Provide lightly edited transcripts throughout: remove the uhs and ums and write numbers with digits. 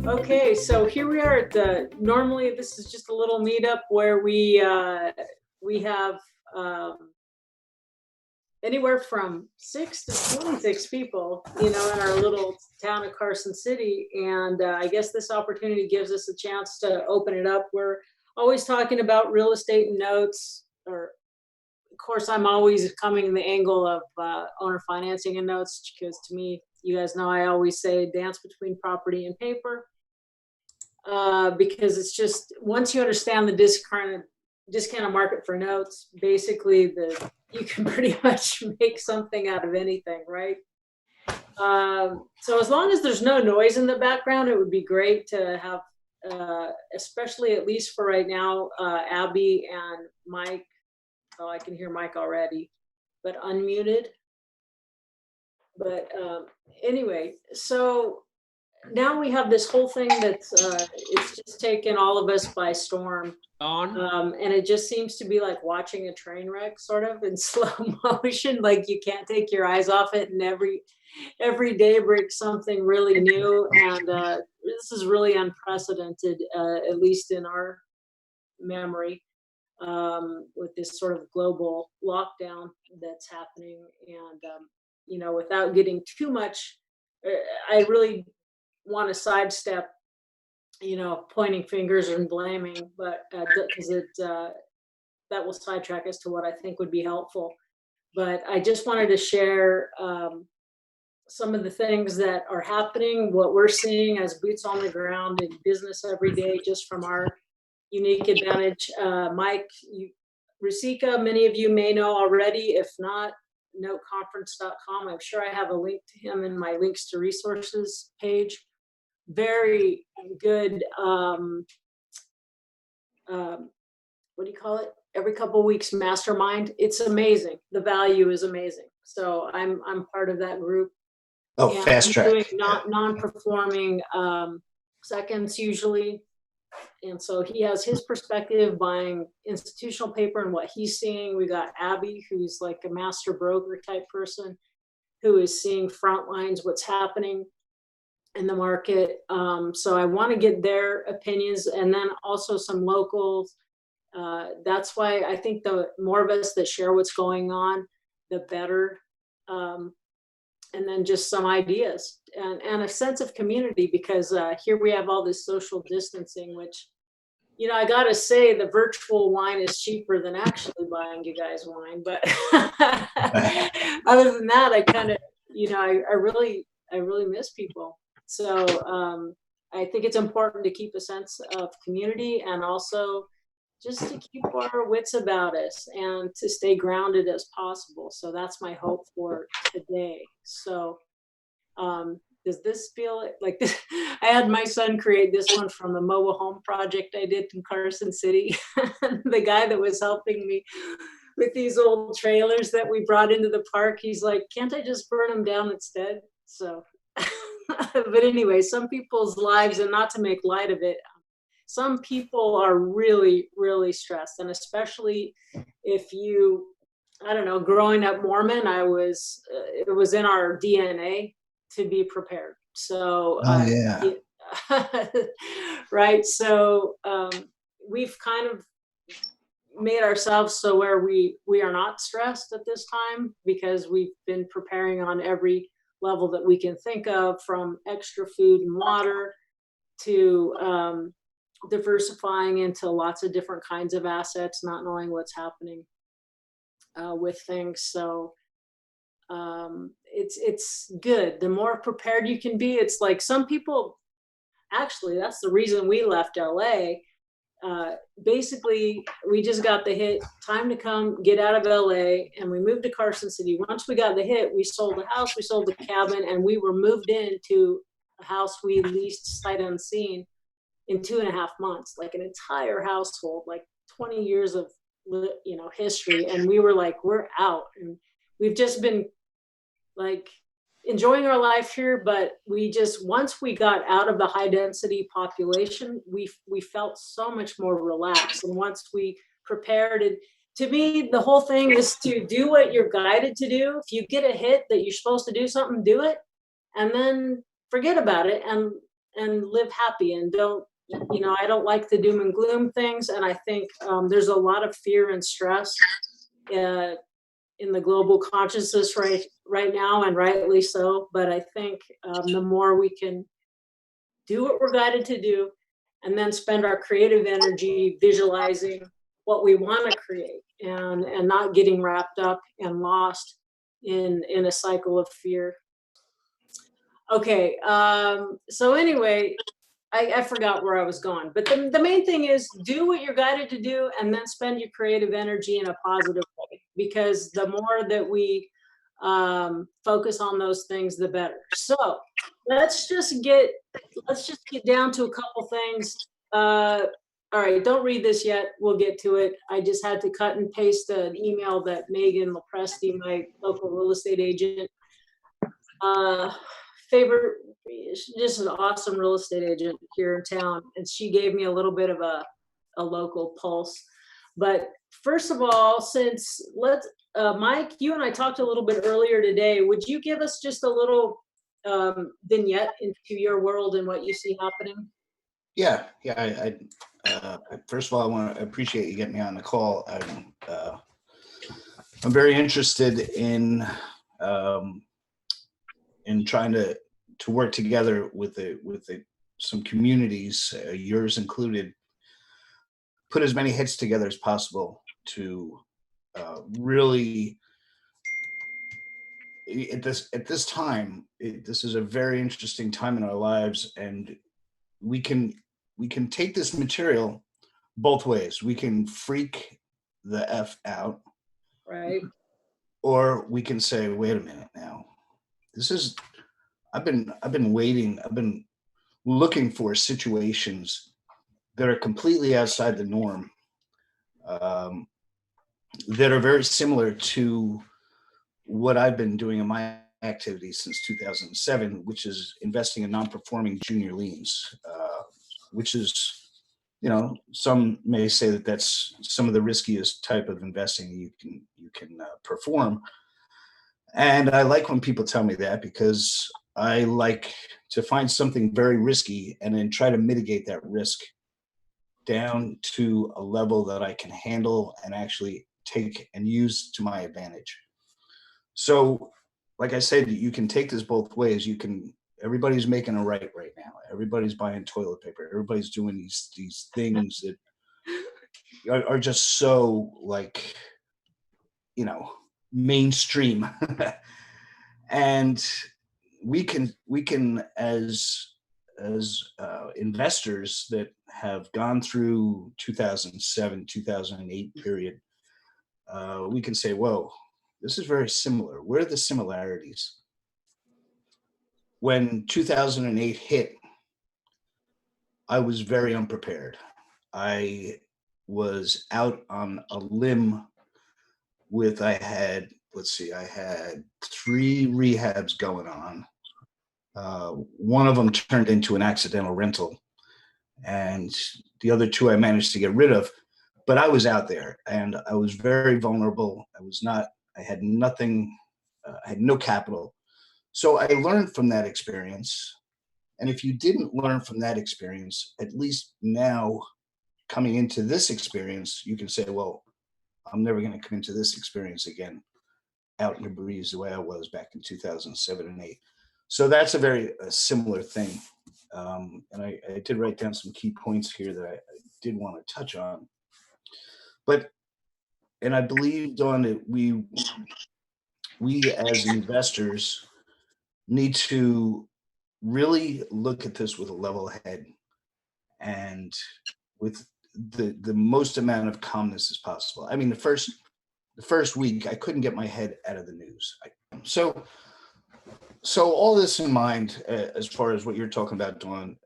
Okay, so here we are at the, normally this is just a little meetup where we have anywhere from 6 to 26 people, in our little town of Carson City. And I guess this opportunity gives us a chance to open it up. We're always talking about real estate and notes, or of course, I'm always coming the angle of owner financing and notes, because to me, you guys know I always say dance between property and paper. Because it's just, once you understand the discounted market for notes, basically you can pretty much make something out of anything, right? So as long as there's no noise in the background, it would be great to have, especially at least for right now, Abby and Mike. Oh, I can hear Mike already, but unmuted. But anyway, so now we have this whole thing that's it's just taken all of us by storm. And it just seems to be like watching a train wreck, sort of in slow motion. Like you can't take your eyes off it, and every day brings something really new. And this is really unprecedented, at least in our memory, with this sort of global lockdown that's happening. And without getting too much, I really want to sidestep, pointing fingers and blaming, but because that will sidetrack us to what I think would be helpful. But I just wanted to share some of the things that are happening, what we're seeing as boots on the ground in business every day, just from our unique advantage. Mike, Rusika, many of you may know already. If not, noteconference.com. I'm sure I have a link to him in my links to resources page. Very good, what do you call it? Every couple of weeks mastermind. It's amazing. The value is amazing. So I'm part of that group. Oh, and fast track. Doing non-performing seconds usually. And so he has his perspective buying institutional paper and what he's seeing. We got Abby, who's like a master broker type person, who is seeing front lines, what's happening in the market. So I want to get their opinions, and then also some locals. That's why I think the more of us that share what's going on, the better. And then just some ideas and a sense of community, because here we have all this social distancing, which, I got to say, the virtual wine is cheaper than actually buying you guys wine. But other than that, I kind of, I really miss people. So I think it's important to keep a sense of community, and also just to keep our wits about us and to stay grounded as possible. So that's my hope for today. So does this feel like this? I had my son create this one from the mobile home project I did in Carson City. The guy that was helping me with these old trailers that we brought into the park, he's like, can't I just burn them down instead? So, but anyway, some people's lives, and not to make light of it, some people are really, really stressed. And especially if you, I don't know, growing up Mormon, it was in our DNA to be prepared. So, right. So we've kind of made ourselves so where we are not stressed at this time, because we've been preparing on every level that we can think of, from extra food and water to diversifying into lots of different kinds of assets, not knowing what's happening with things. So it's good. The more prepared you can be. It's like some people, actually, that's the reason we left LA. Basically, we just got the hit, time to come get out of LA, and we moved to Carson City. Once we got the hit, we sold the house, we sold the cabin, and we were moved into a house we leased sight unseen in 2.5 months, like an entire household, like 20 years of history. And we were like, we're out. And we've just been like enjoying our life here, but once we got out of the high density population, we felt so much more relaxed. And once we prepared, to me, the whole thing is to do what you're guided to do. If you get a hit that you're supposed to do something, do it, and then forget about it and live happy and don't. I don't like the doom and gloom things, and I think there's a lot of fear and stress uh, in the global consciousness right now, and rightly so. But I think the more we can do what we're guided to do, and then spend our creative energy visualizing what we want to create, and not getting wrapped up and lost in a cycle of fear. Okay, so anyway, I forgot where I was going, but the main thing is do what you're guided to do, and then spend your creative energy in a positive way, because the more that we focus on those things, the better. So let's just get let's just get down to a couple things. All right, don't read this yet. We'll get to it. I just had to cut and paste an email that Megan Lopresti, my local real estate agent, uh, favorite, she's just an awesome real estate agent here in town, and she gave me a little bit of a local pulse. But first of all, since let's Mike, you and I talked a little bit earlier today. Would you give us just a little vignette into your world and what you see happening? Yeah. First of all, I want to appreciate you getting me on the call. I'm very interested in trying to work together with some communities, yours included, put as many hits together as possible to really at this time. This is a very interesting time in our lives, and we can take this material both ways. We can freak the F out, Right. or we can say, wait a minute now. This is I've been waiting. I've been looking for situations that are completely outside the norm, um, that are very similar to what I've been doing in my activities since 2007, which is investing in non-performing junior liens, which is, some may say that that's some of the riskiest type of investing you can perform. And I like when people tell me that, because I like to find something very risky and then try to mitigate that risk down to a level that I can handle and actually take and use to my advantage. So, like I said, you can take this both ways. Everybody's making a right now. Everybody's buying toilet paper. Everybody's doing these things that are just so, like, mainstream. And we can as investors that have gone through 2007 2008 period, we can say, whoa, this is very similar. Where are the similarities? When 2008 hit, I was very unprepared. I was out on a limb with, I had 3 rehabs going on. One of them turned into an accidental rental, and the other 2 I managed to get rid of. But I was out there, and I was very vulnerable. I had nothing, I had no capital. So I learned from that experience. And if you didn't learn from that experience, at least now coming into this experience, you can say, well, I'm never going to come into this experience again out in the breeze the way I was back in 2007 and 8. So that's a very similar thing. And I did write down some key points here that I did want to touch on. And I believe, Dawn, that we as investors need to really look at this with a level head and with the most amount of calmness as possible. I mean, the first week I couldn't get my head out of the news. So all this in mind, as far as what you're talking about, Dawn,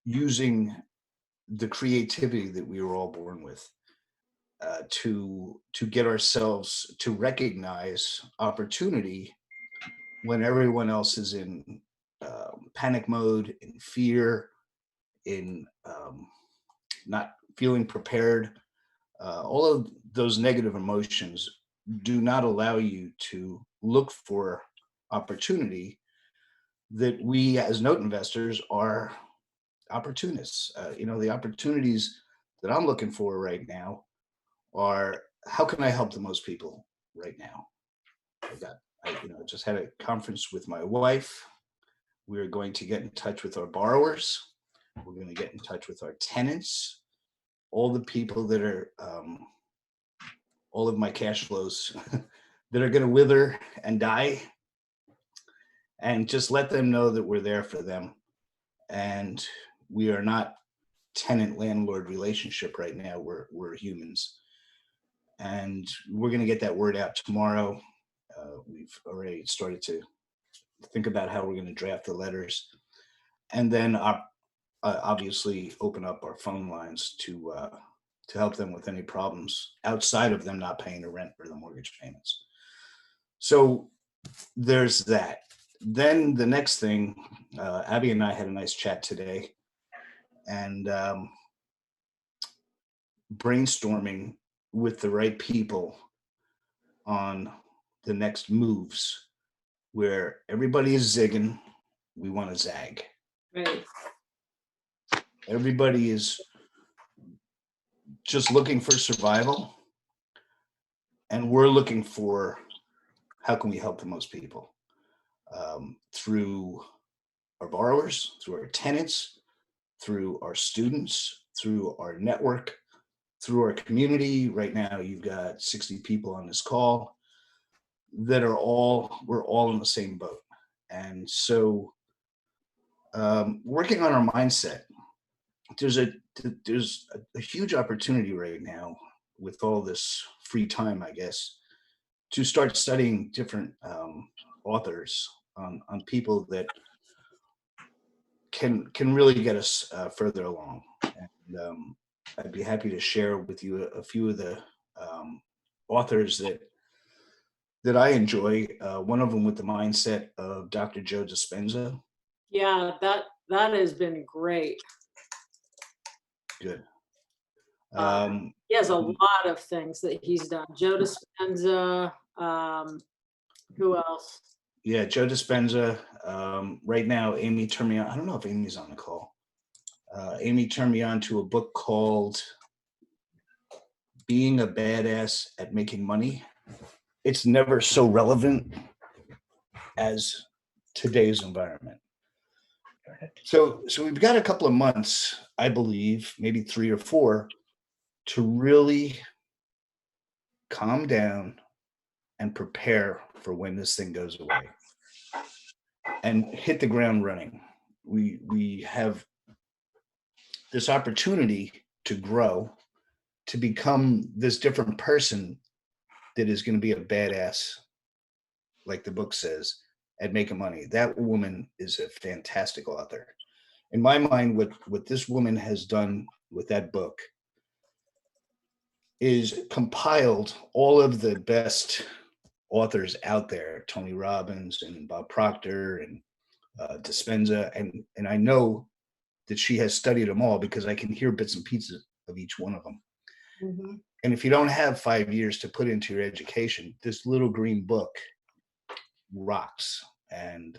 using the creativity that we were all born with, to get ourselves to recognize opportunity when everyone else is in panic mode, in fear, in not feeling prepared. all of those negative emotions do not allow you to look for opportunity, that we as note investors are opportunists. The opportunities that I'm looking for right now are, how can I help the most people right now? I just had a conference with my wife. We're going to get in touch with our borrowers. We're going to get in touch with our tenants, all the people that are, all of my cash flows that are going to wither and die, and just let them know that we're there for them. And we are not tenant landlord relationship right now. We're humans. And we're going to get that word out tomorrow. We've already started to think about how we're going to draft the letters, and then obviously open up our phone lines to help them with any problems outside of them not paying the rent or the mortgage payments. So there's that. Then the next thing, Abby and I had a nice chat today, and brainstorming with the right people on the next moves, where everybody is zigging, we want to zag. Right. Everybody is just looking for survival, and we're looking for, how can we help the most people, through our borrowers, through our tenants, through our students, through our network, through our community. Right now, you've got 60 people on this call that we're all in the same boat. And so, working on our mindset, there's a huge opportunity right now with all this free time, I guess, to start studying different authors on people that can really get us further along. And I'd be happy to share with you a few of the authors that I enjoy. One of them with the mindset of Dr. Joe Dispenza. Yeah, that has been great. Good. He has a lot of things that he's done. Joe Dispenza. Who else? Yeah, Joe Dispenza. Right now, Amy turned me on. I don't know if Amy's on the call. Amy turned me on to a book called Being a Badass at Making Money. It's never so relevant as today's environment. So we've got a couple of months, I believe, maybe 3 or 4, to really calm down and prepare for when this thing goes away and hit the ground running. We have this opportunity to grow, to become this different person that is going to be a badass, like the book says, at making money. That woman is a fantastic author. In my mind, what this woman has done with that book is compiled all of the best authors out there, Tony Robbins and Bob Proctor and Dispenza, and I know that she has studied them all because I can hear bits and pieces of each one of them. Mm-hmm. And if you don't have 5 years to put into your education, this little green book rocks. And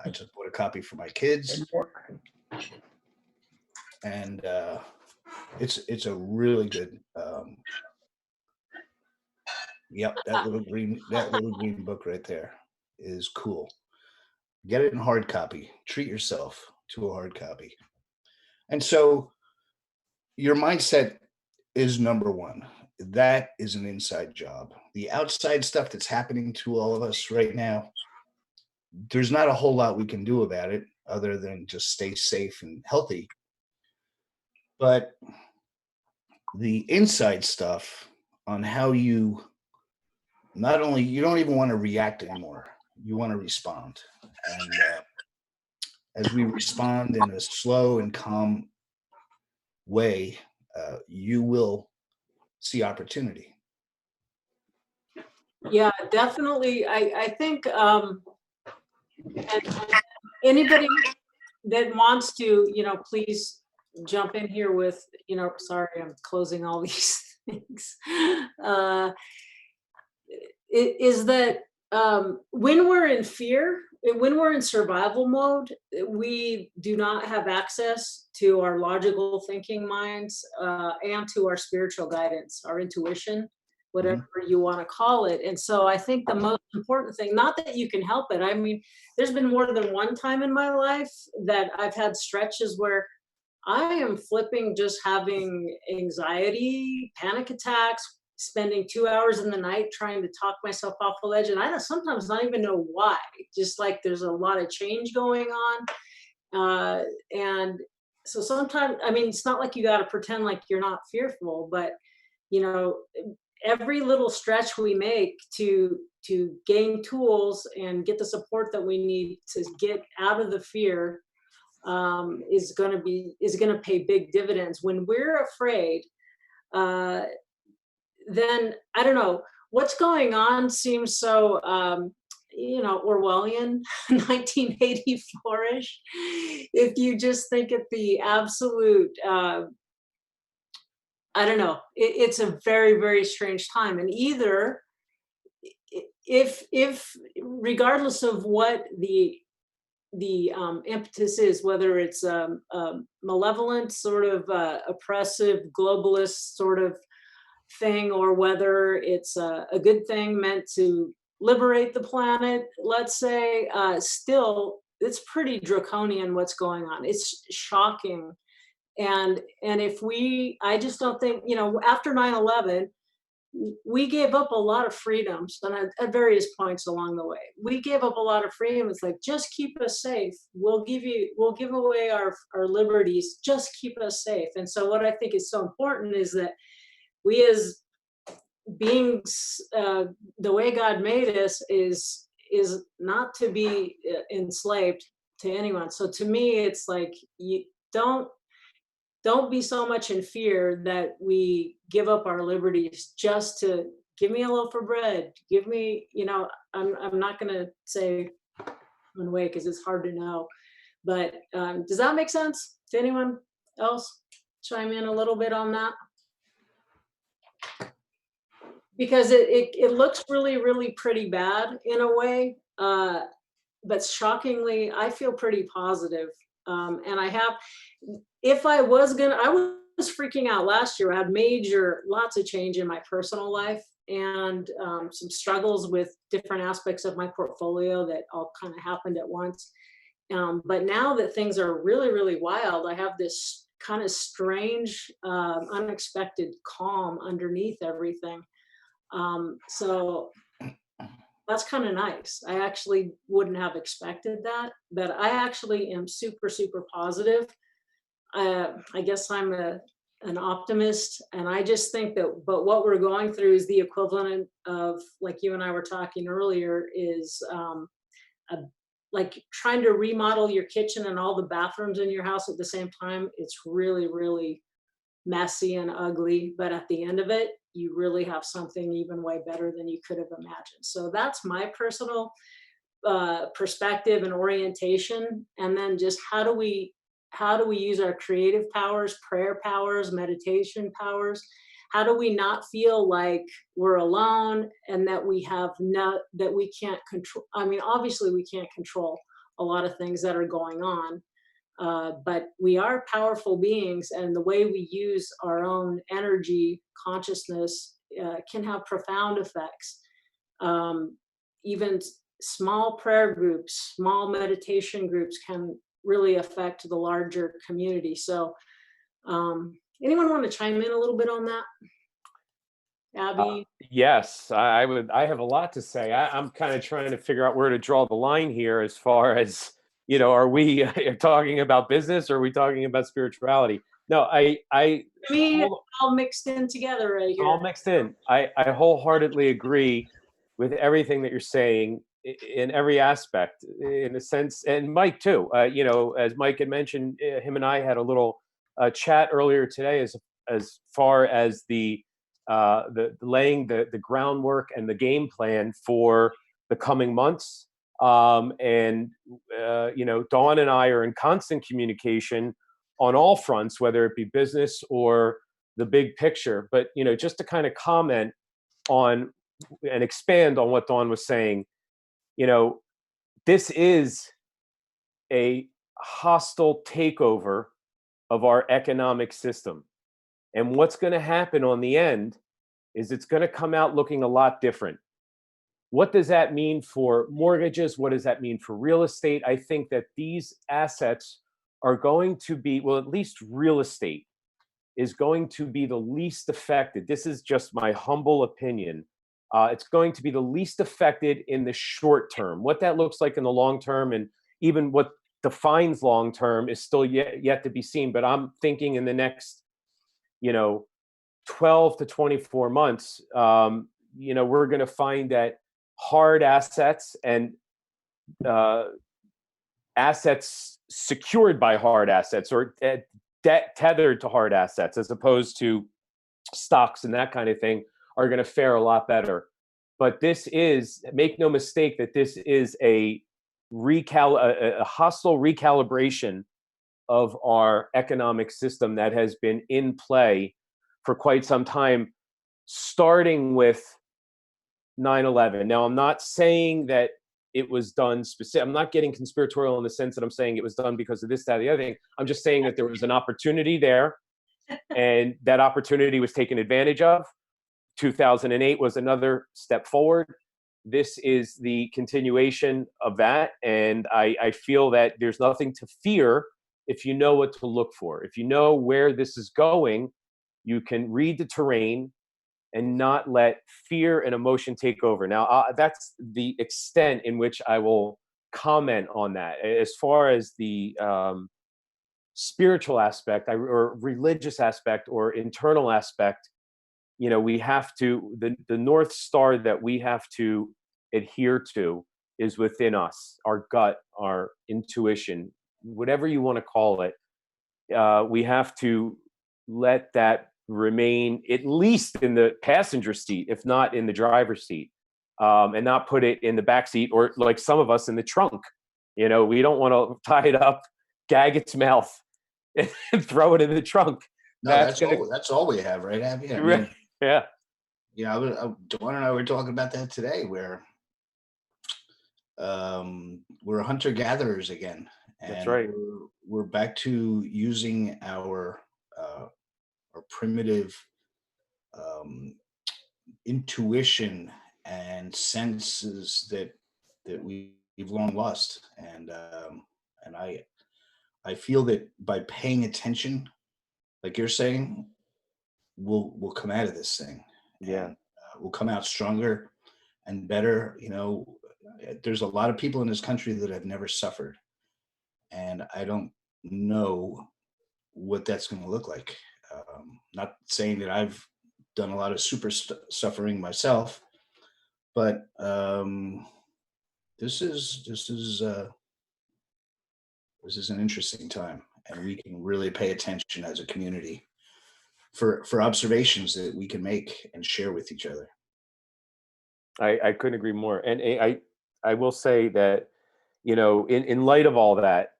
I just bought a copy for my kids, and it's a really good. Yep, that little green book right there is cool. Get it in hard copy. Treat yourself to a hard copy. And so your mindset is number one. That is an inside job. The outside stuff that's happening to all of us right now, there's not a whole lot we can do about it other than just stay safe and healthy. But the inside stuff on how you, not only, you don't even want to react anymore, you want to respond. And as we respond in a slow and calm way, you will see opportunity. Yeah, definitely. I think and anybody that wants to, please jump in here with, sorry, I'm closing all these Thanks. Uh, is that when we're in fear, when we're in survival mode, we do not have access to our logical thinking minds and to our spiritual guidance, our intuition, whatever Mhm. you want to call it. And so I think the most important thing, not that you can help it, I mean, there's been more than one time in my life that I've had stretches where I am flipping just having anxiety, panic attacks, spending 2 hours in the night trying to talk myself off the ledge, and I don't sometimes not even know why. Just like there's a lot of change going on, and so sometimes, I mean, it's not like you gotta pretend like you're not fearful, but, you know, every little stretch we make to gain tools and get the support that we need to get out of the fear is going to pay big dividends. When we're afraid, uh, then I don't know what's going on. Seems so Orwellian, 1984ish. If you just think at the absolute, I don't know. It's a very very strange time, and either if regardless of what the impetus is, whether it's malevolent, sort of oppressive, globalist sort of thing, or whether it's a good thing meant to liberate the planet, let's say, still, it's pretty draconian what's going on. It's shocking. And if I just don't think, after 9/11, we gave up a lot of freedoms and at various points along the way. We gave up a lot of freedom. It's like, just keep us safe. We'll give away our liberties. Just keep us safe. And so what I think is so important is that we as beings, the way God made us is not to be enslaved to anyone. So to me, it's like, you don't don't be so much in fear that we give up our liberties just to give me a loaf of bread. Give me, I'm not going to say one way because it's hard to know. But does that make sense to anyone else? Chime in a little bit on that, because it looks really really pretty bad in a way, but shockingly, I feel pretty positive. And I have, if I was freaking out last year. I had lots of change in my personal life and some struggles with different aspects of my portfolio that all kind of happened at once. But now that things are really, really wild, I have this kind of strange, unexpected calm underneath everything. So that's kind of nice. I actually wouldn't have expected that, but I actually am super, super positive. I guess I'm an optimist, and I just think that, but what we're going through is the equivalent of, like you and I were talking earlier, is a, like trying to remodel your kitchen and all the bathrooms in your house at the same time. It's really, really messy and ugly, but at the end of it, you really have something even way better than you could have imagined. So that's my personal perspective and orientation. And then just how do we use our creative powers, prayer powers, meditation powers? How do we not feel like we're alone and that that we can't control? I mean, obviously we can't control a lot of things that are going on, but we are powerful beings, and the way we use our own energy, consciousness, can have profound effects. Um, Even small prayer groups, small meditation groups can really affect the larger community. So, anyone want to chime in a little bit on that? Abby? Yes, I would. I have a lot to say. I'm kind of trying to figure out where to draw the line here, as far as, are we talking about business, or are we talking about spirituality? No, I mean, it's whole- all mixed in together right all here. mixed in. I wholeheartedly agree with everything that you're saying, in every aspect, in a sense, and Mike too. As Mike had mentioned, him and I had a little chat earlier today, as far as the laying the groundwork and the game plan for the coming months. And Dawn and I are in constant communication on all fronts, whether it be business or the big picture. But, just to kind of comment on and expand on what Dawn was saying, this is a hostile takeover of our economic system. And what's going to happen on the end is it's going to come out looking a lot different. What does that mean for mortgages? What does that mean for real estate? I think that these assets are going to be, well, at least real estate is going to be the least affected. This is just my humble opinion. It's going to be the least affected in the short term. What that looks like in the long term, and even what defines long term, is still yet to be seen. But I'm thinking in the next, 12 to 24 months, we're going to find that hard assets and assets secured by hard assets, or debt tethered to hard assets, as opposed to stocks and that kind of thing, are going to fare a lot better. But this is, make no mistake, that this is a hostile recalibration of our economic system that has been in play for quite some time, starting with 9/11. Now, I'm not saying that it was done specific. I'm not getting conspiratorial in the sense that I'm saying it was done because of this, that, or the other thing. I'm just saying that there was an opportunity there, and that opportunity was taken advantage of. 2008 was another step forward. This is the continuation of that, and I feel that there's nothing to fear if you know what to look for. If you know where this is going, you can read the terrain and not let fear and emotion take over. Now, that's the extent in which I will comment on that. As far as the spiritual aspect, or religious aspect, or internal aspect, we have to, the North Star that we have to adhere to is within us, our gut, our intuition, whatever you want to call it. We have to let that remain at least in the passenger seat, if not in the driver's seat, and not put it in the back seat, or like some of us, in the trunk. We don't want to tie it up, gag its mouth, and throw it in the trunk. No, that's all we have, right, Abby? Yeah. Yeah, Dawn and I were talking about that today, where we're hunter-gatherers again. And That's right. We're back to using our primitive intuition and senses that we've long lost. And I feel that by paying attention, like you're saying, we'll come out of this thing. Yeah. And we'll come out stronger and better. There's a lot of people in this country that have never suffered, and I don't know what that's going to look like. Not saying that I've done a lot of super suffering myself, but this is an interesting time, and we can really pay attention as a community for observations that we can make and share with each other. I couldn't agree more. And I will say that, in light of all that,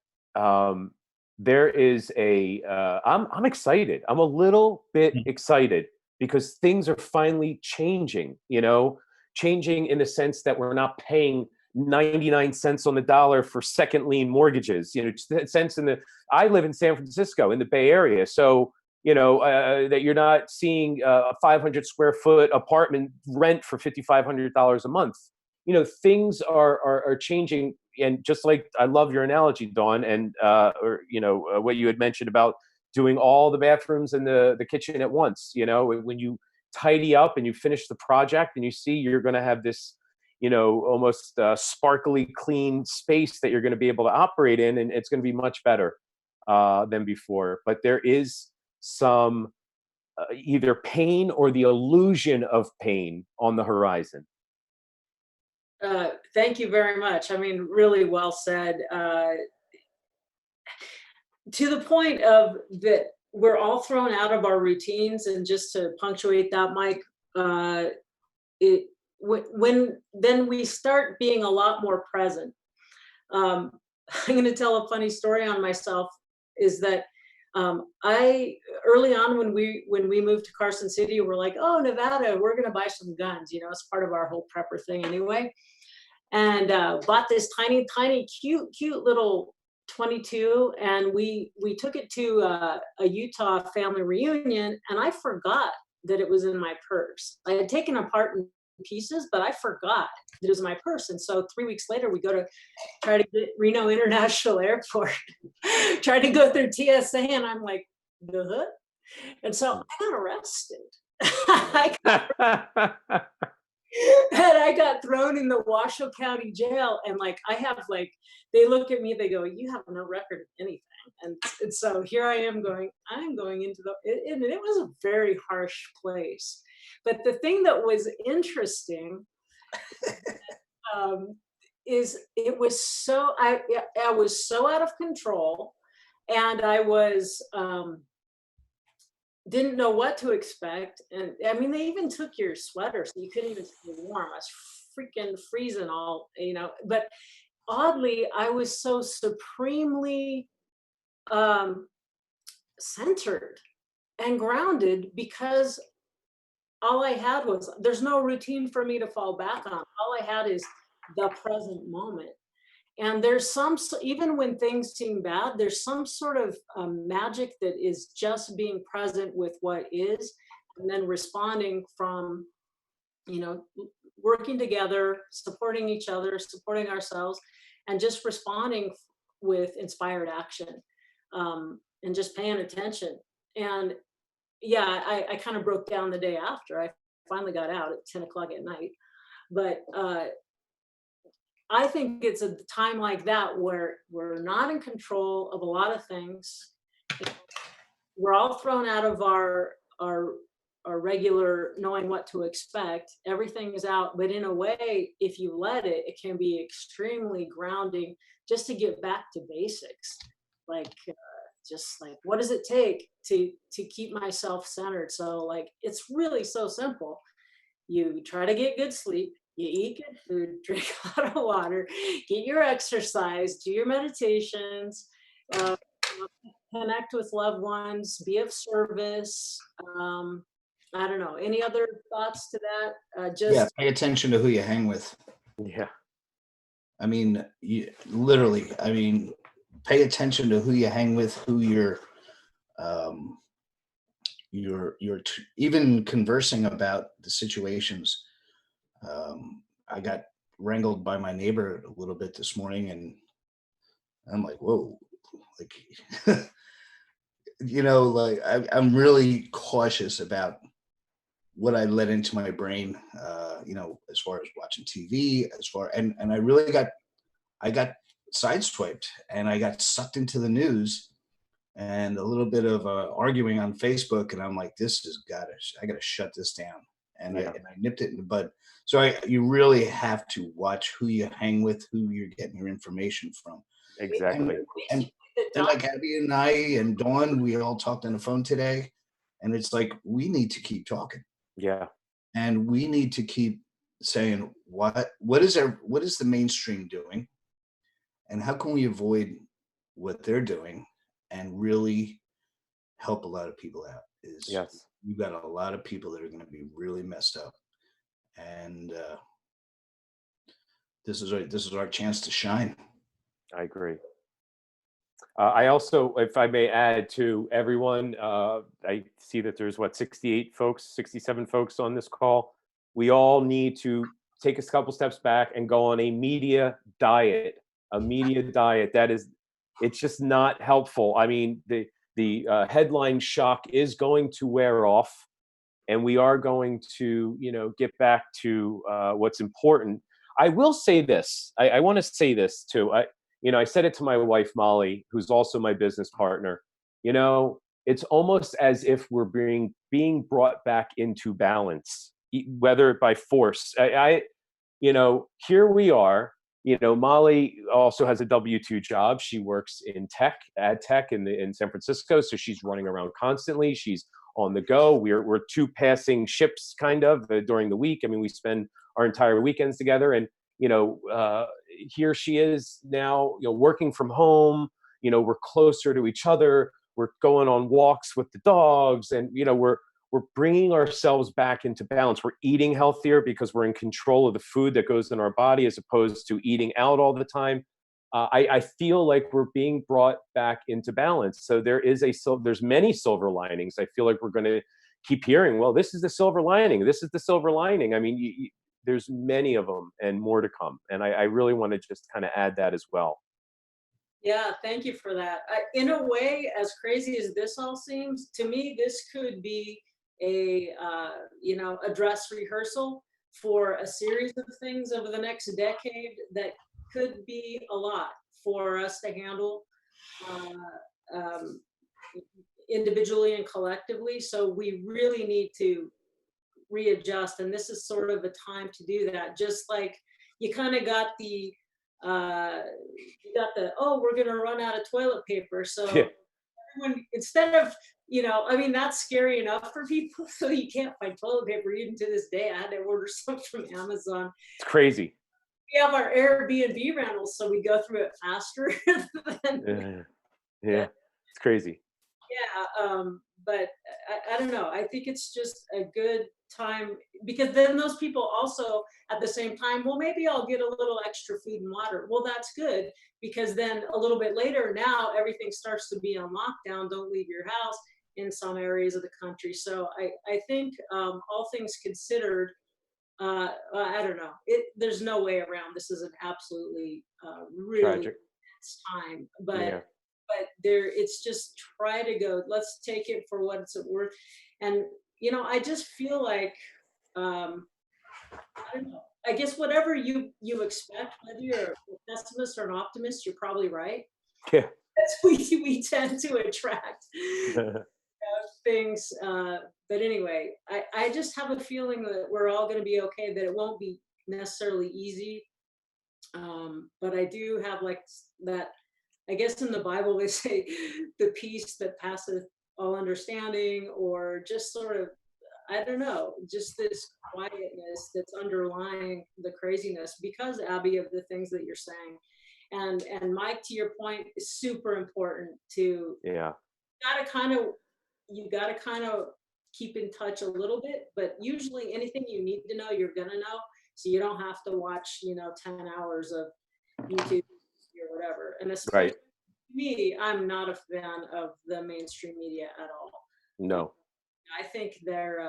there is I'm excited. I'm a little bit excited because things are finally changing, changing in the sense that we're not paying 99 cents on the dollar for second lien mortgages, I live in San Francisco, in the Bay Area. So, that you're not seeing a 500 square foot apartment rent for $5,500 a month. Things are changing. And just like, I love your analogy, Dawn, and what you had mentioned about doing all the bathrooms and the kitchen at once. When you tidy up and you finish the project and you see you're going to have this, almost sparkly clean space that you're going to be able to operate in, and it's going to be much better than before. But there is some either pain or the illusion of pain on the horizon. Thank you very much. I mean, really well said. To the point of that, we're all thrown out of our routines, and just to punctuate that, Mike, when then we start being a lot more present. I'm going to tell a funny story on myself. Is that I early on when we moved to Carson City, we're like, oh, Nevada, we're gonna buy some guns. It's part of our whole prepper thing anyway. And bought this tiny, tiny, cute little 22, and we took it to a Utah family reunion, and I forgot that it was in my purse. I had taken it apart in pieces, but I forgot that it was in my purse. And so 3 weeks later, we go to try to get Reno International Airport, try to go through TSA, and I'm like, the hood? And so I got arrested. And I got thrown in the Washoe County Jail, and like I have like they look at me, they go, "You have no record of anything," and so here I am going. I'm going into and it was a very harsh place. But the thing that was interesting is it was so I was so out of control, and I was didn't know what to expect. And I mean, they even took your sweater, so you couldn't even stay warm. I was freaking freezing but oddly, I was so supremely centered and grounded because all I had was there's no routine for me to fall back on. All I had is the present moment. And there's even when things seem bad, there's some sort of magic that is just being present with what is, and then responding from, working together, supporting each other, supporting ourselves, and just responding with inspired action, and just paying attention. And yeah, I kind of broke down the day after. I finally got out at 10 o'clock at night. But I think it's a time like that where we're not in control of a lot of things. We're all thrown out of our regular knowing what to expect. Everything is out, but in a way, if you let it, it can be extremely grounding just to get back to basics. Like, just like, what does it take to keep myself centered? So like, it's really so simple. You try to get good sleep. You eat good food, drink a lot of water, get your exercise, do your meditations, connect with loved ones, be of service. I don't know. Any other thoughts to that? Yeah, pay attention to who you hang with. Yeah. I mean, literally, pay attention to who you hang with, who you're even conversing about the situations. I got wrangled by my neighbor a little bit this morning, and I'm like, whoa, like, like I'm really cautious about what I let into my brain, as far as watching TV, and I got sideswiped, and I got sucked into the news and a little bit of arguing on Facebook, and I'm like, I gotta shut this down. And I nipped it in the bud. So you really have to watch who you hang with, who you're getting your information from. Exactly. And like Abby and I and Dawn, we all talked on the phone today, and it's like, we need to keep talking. Yeah. And we need to keep saying, what is the mainstream doing? And how can we avoid what they're doing and really help a lot of people out? Yes. We've got a lot of people that are going to be really messed up, and this is our chance to shine. I agree. I also, if I may add to everyone, I see that there's 67 folks on this call. We all need to take a couple steps back and go on a media diet. It's just not helpful. I mean, the headline shock is going to wear off, and we are going to, get back to what's important. I will say this. I want to say this too. I said it to my wife, Molly, who's also my business partner. It's almost as if we're being brought back into balance, whether by force. Here we are. Molly also has a W-2 job. She works in ad tech in San Francisco. So she's running around constantly. She's on the go. We're two passing ships kind of during the week. I mean, we spend our entire weekends together, and, here she is now, working from home. We're closer to each other. we're going on walks with the dogs, and we're bringing ourselves back into balance. We're eating healthier because we're in control of the food that goes in our body, as opposed to eating out all the time. I feel like we're being brought back into balance. So there's many silver linings. I feel like we're going to keep hearing, well, this is the silver lining. This is the silver lining. I mean, there's many of them and more to come. And I really want to just kind of add that as well. Yeah, thank you for that. In a way, as crazy as this all seems, to me, this could be a dress rehearsal for a series of things over the next decade that could be a lot for us to handle um, individually and collectively. So we really need to readjust, and this is sort of a time to do that. Just like you kind of got oh, we're going to run out of toilet paper, so Yeah, everyone, instead of, I mean, that's scary enough for people, so you can't find toilet paper. Even to this day, I had to order some from Amazon. it's crazy. We have our Airbnb rentals, so we go through it faster than, Yeah, it's crazy. but I don't know. I think it's just a good time, because then those people also at the same time, well, maybe I'll get a little extra food and water. Well, that's good, because then a little bit later, now everything starts to be on lockdown. Don't leave your house in some areas of the country. So I think all things considered, I don't know. There's no way around. This is an absolutely really Tragic. intense time, but Yeah. it's just try to go. Let's take it for what it's worth, and I just feel like I don't know. I guess whatever you expect, whether you're a pessimist or an optimist, you're probably right. Yeah. That's we tend to attract things. But anyway, I just have a feeling that we're all going to be okay. That it won't be necessarily easy. But I do have like that. I guess in the Bible they say the peace that passeth all understanding, or just sort of, I don't know, just this quietness that's underlying the craziness, because, Abby, of the things that you're saying. And Mike, to your point, is super important to Yeah. gotta kind of you gotta kind of keep in touch a little bit, but usually anything you need to know, you're gonna know. So you don't have to watch, 10 hours of YouTube or whatever. And especially Right. me, I'm not a fan of the mainstream media at all. No. I think they're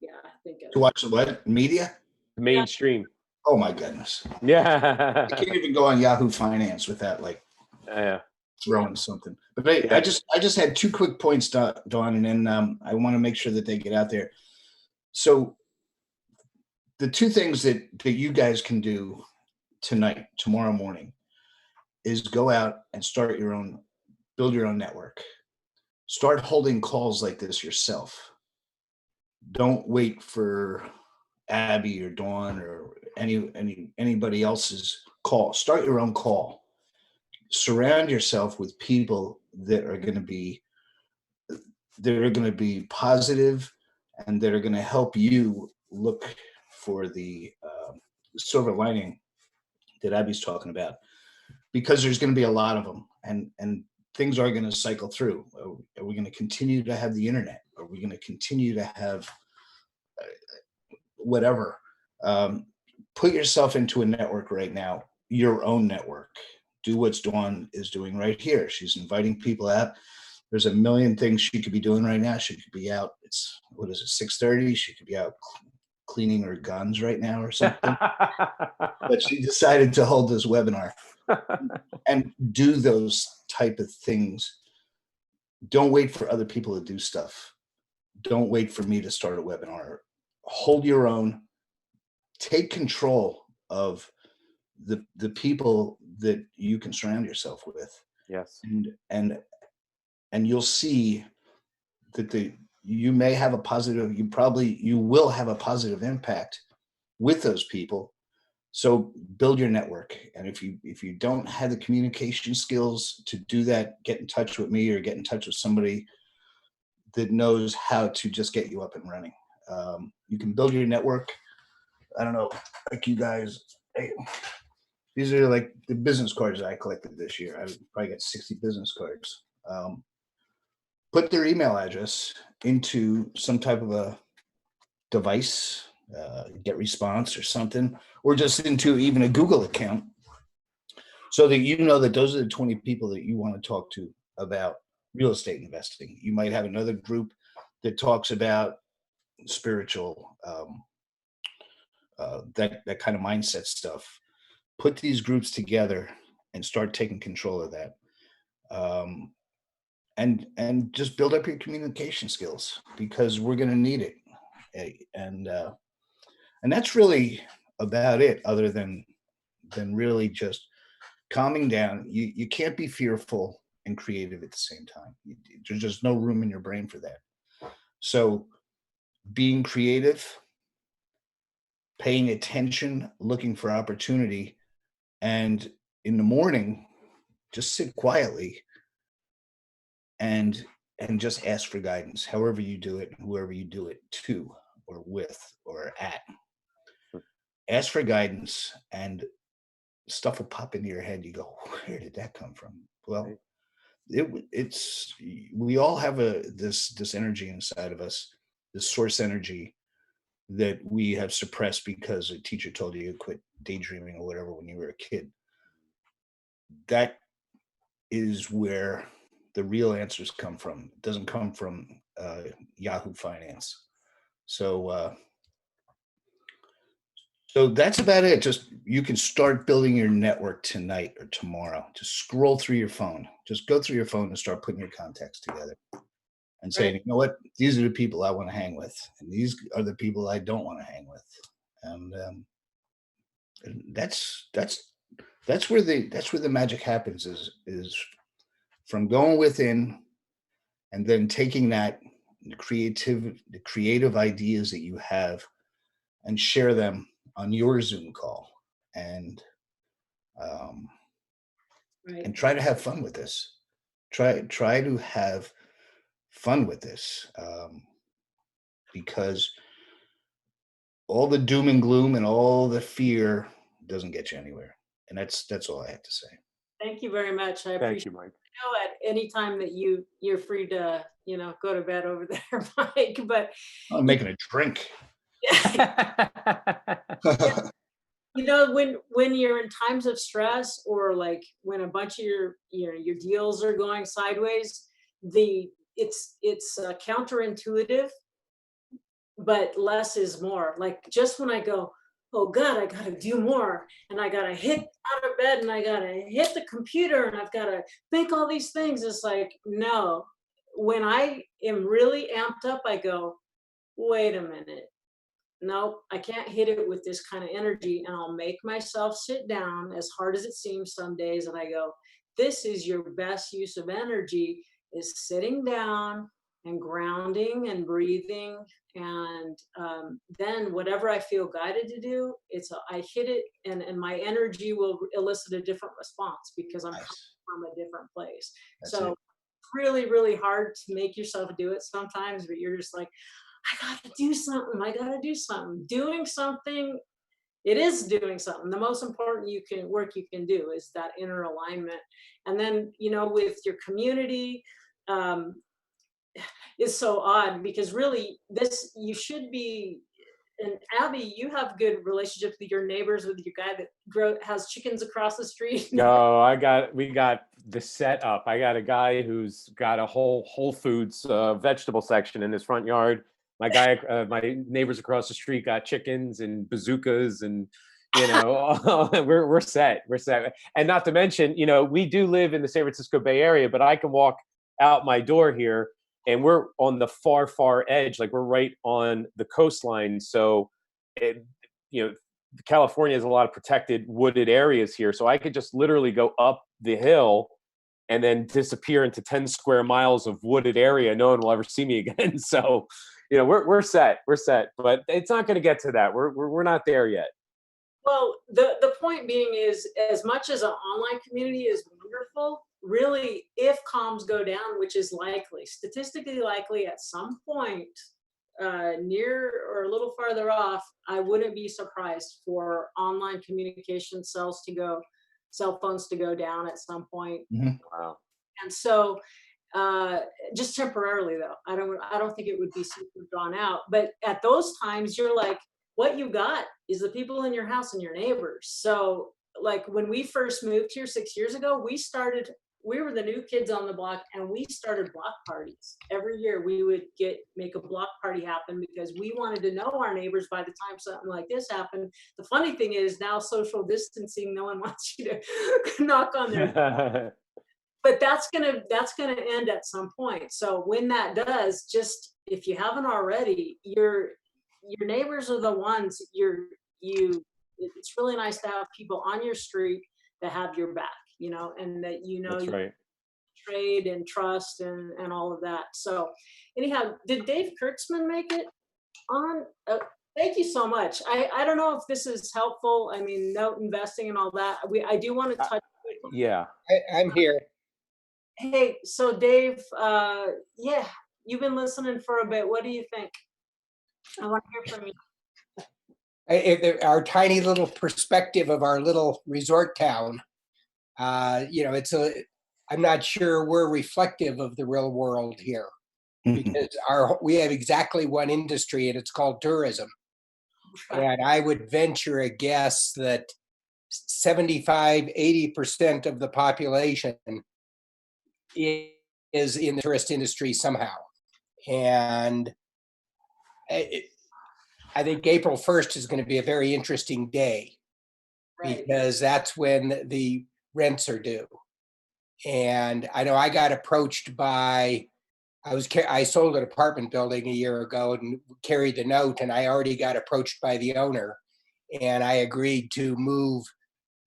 I think To watch the what? Media? Mainstream. Oh my goodness. Yeah. I can't even go on Yahoo Finance without like Yeah. throwing something. But I just had two quick points, Dawn, and then I want to make sure that they get out there. So the two things that you guys can do tonight, tomorrow morning, is go out and build your own network. Start holding calls like this yourself. Don't wait for Abby or Dawn or anybody else's call. Start your own call. Surround yourself with people that are going to be positive, and that are going to help you look for the silver lining that Abby's talking about, because there's going to be a lot of them, and things are going to cycle through. Are we going to continue to have the internet? Are we going to continue to have whatever? Put yourself into a network right now, your own network. Do what Dawn is doing right here. She's inviting people out. There's a million things she could be doing right now. She could be out. It's, what is it, 6:30? She could be out cleaning her guns right now or something. But she decided to hold this webinar and do those type of things. Don't wait for other people to do stuff. Don't wait for me to start a webinar. Hold your own. Take control of the people that you can surround yourself with. Yes. And you'll see that you may have a positive, you will have a positive impact with those people. So build your network. And if you don't have the communication skills to do that, get in touch with me or get in touch with somebody that knows how to just get you up and running. You can build your network. I don't know, like you guys, these are like the business cards that I collected this year. I probably got 60 business cards. put their email address into some type of a device, get response or something, or just into even a Google account, so that you know that those are the 20 people that you want to talk to about real estate investing. You might have another group that talks about spiritual, that kind of mindset stuff. Put these groups together and start taking control of that. And just build up your communication skills, because we're going to need it. And that's really about it, other than really just calming down. You can't be fearful and creative at the same time. There's just no room in your brain for that. So being creative, paying attention, looking for opportunity, and in the morning, just sit quietly and just ask for guidance, however you do it, whoever you do it to or with or at. Ask for guidance, and stuff will pop into your head. You go, where did that come from? Well, it's we all have this energy inside of us, this source energy that we have suppressed because a teacher told you to quit daydreaming or whatever when you were a kid. That is where the real answers come from. It doesn't come from Yahoo Finance. So that's about it. Just, you can start building your network tonight or tomorrow. Just scroll through your phone. Just go through your phone and start putting your contacts together and saying, you know what, these are the people I want to hang with, and these are the people I don't want to hang with. And that's where the magic happens, is from going within and then taking the creative ideas that you have and share them on your Zoom call, and try to have fun with this. Try to have fun with this, because all the doom and gloom and all the fear doesn't get you anywhere. And that's all I have to say. Thank you very much. I appreciate Thank you, Mike. at any time that you're free to, go to bed over there, Mike. But I'm making a drink. When you're in times of stress, or like when a bunch of your deals are going sideways, it's counterintuitive, but less is more. Like, just when I go, oh God, I gotta do more, and I gotta hit out of bed, and I gotta hit the computer, and I've gotta think all these things. It's like, no. When I am really amped up, I go, wait a minute. Nope, I can't hit it with this kind of energy. And I'll make myself sit down, as hard as it seems some days, and I go, this is your best use of energy, is sitting down and grounding and breathing. And then whatever I feel guided to do, I hit it, and my energy will elicit a different response, because I'm coming from a different place. So it's really, really hard to make yourself do it sometimes, but you're just like, I gotta do something. I gotta do something. Doing something. It is doing something. The most important work you can do is that inner alignment. And then, with your community, is so odd, because really you should be. And Abby, you have good relationships with your neighbors, with your guy that has chickens across the street. No, we got the setup. I got a guy who's got a Whole Foods vegetable section in his front yard. My neighbors across the street got chickens and bazookas, and we're set. And not to mention, we do live in the San Francisco Bay Area, but I can walk out my door here, and we're on the far edge. Like, we're right on the coastline. So, California has a lot of protected wooded areas here. So I could just literally go up the hill and then disappear into 10 square miles of wooded area. No one will ever see me again. So, we're set, but it's not going to get to that. We're not there yet. Well, the point being is, as much as an online community is wonderful, really, if comms go down, which is statistically likely at some point, near or a little farther off, I wouldn't be surprised for online communication cell phones to go down at some point. Mm-hmm. Wow. And so just temporarily though. I don't think it would be super drawn out. But at those times, you're like, what you got is the people in your house and your neighbors. So like when we first moved here 6 years ago, we were the new kids on the block, and we started block parties. Every year we would make a block party happen because we wanted to know our neighbors by the time something like this happened. The funny thing is now social distancing, no one wants you to knock on their door. But that's gonna end at some point. So when that does, just if you haven't already, your neighbors are the ones it's really nice to have people on your street that have your back, and that That's you right. trade and trust and all of that. So anyhow, did Dave Kurtzman make it on? Thank you so much. I don't know if this is helpful. I mean, note investing and all that. I do want to touch. Yeah. I'm here. Hey, so Dave, yeah, you've been listening for a bit. What do you think? I want to hear from you. Our tiny little perspective of our little resort town, I'm not sure we're reflective of the real world here, because we have exactly one industry, and it's called tourism. And I would venture a guess that 75-80% of the population is in the tourist industry somehow. And I think April 1st is going to be a very interesting day, Right. because that's when the rents are due. And I know I got approached by, I sold an apartment building a year ago and carried the note, and I already got approached by the owner, and I agreed to move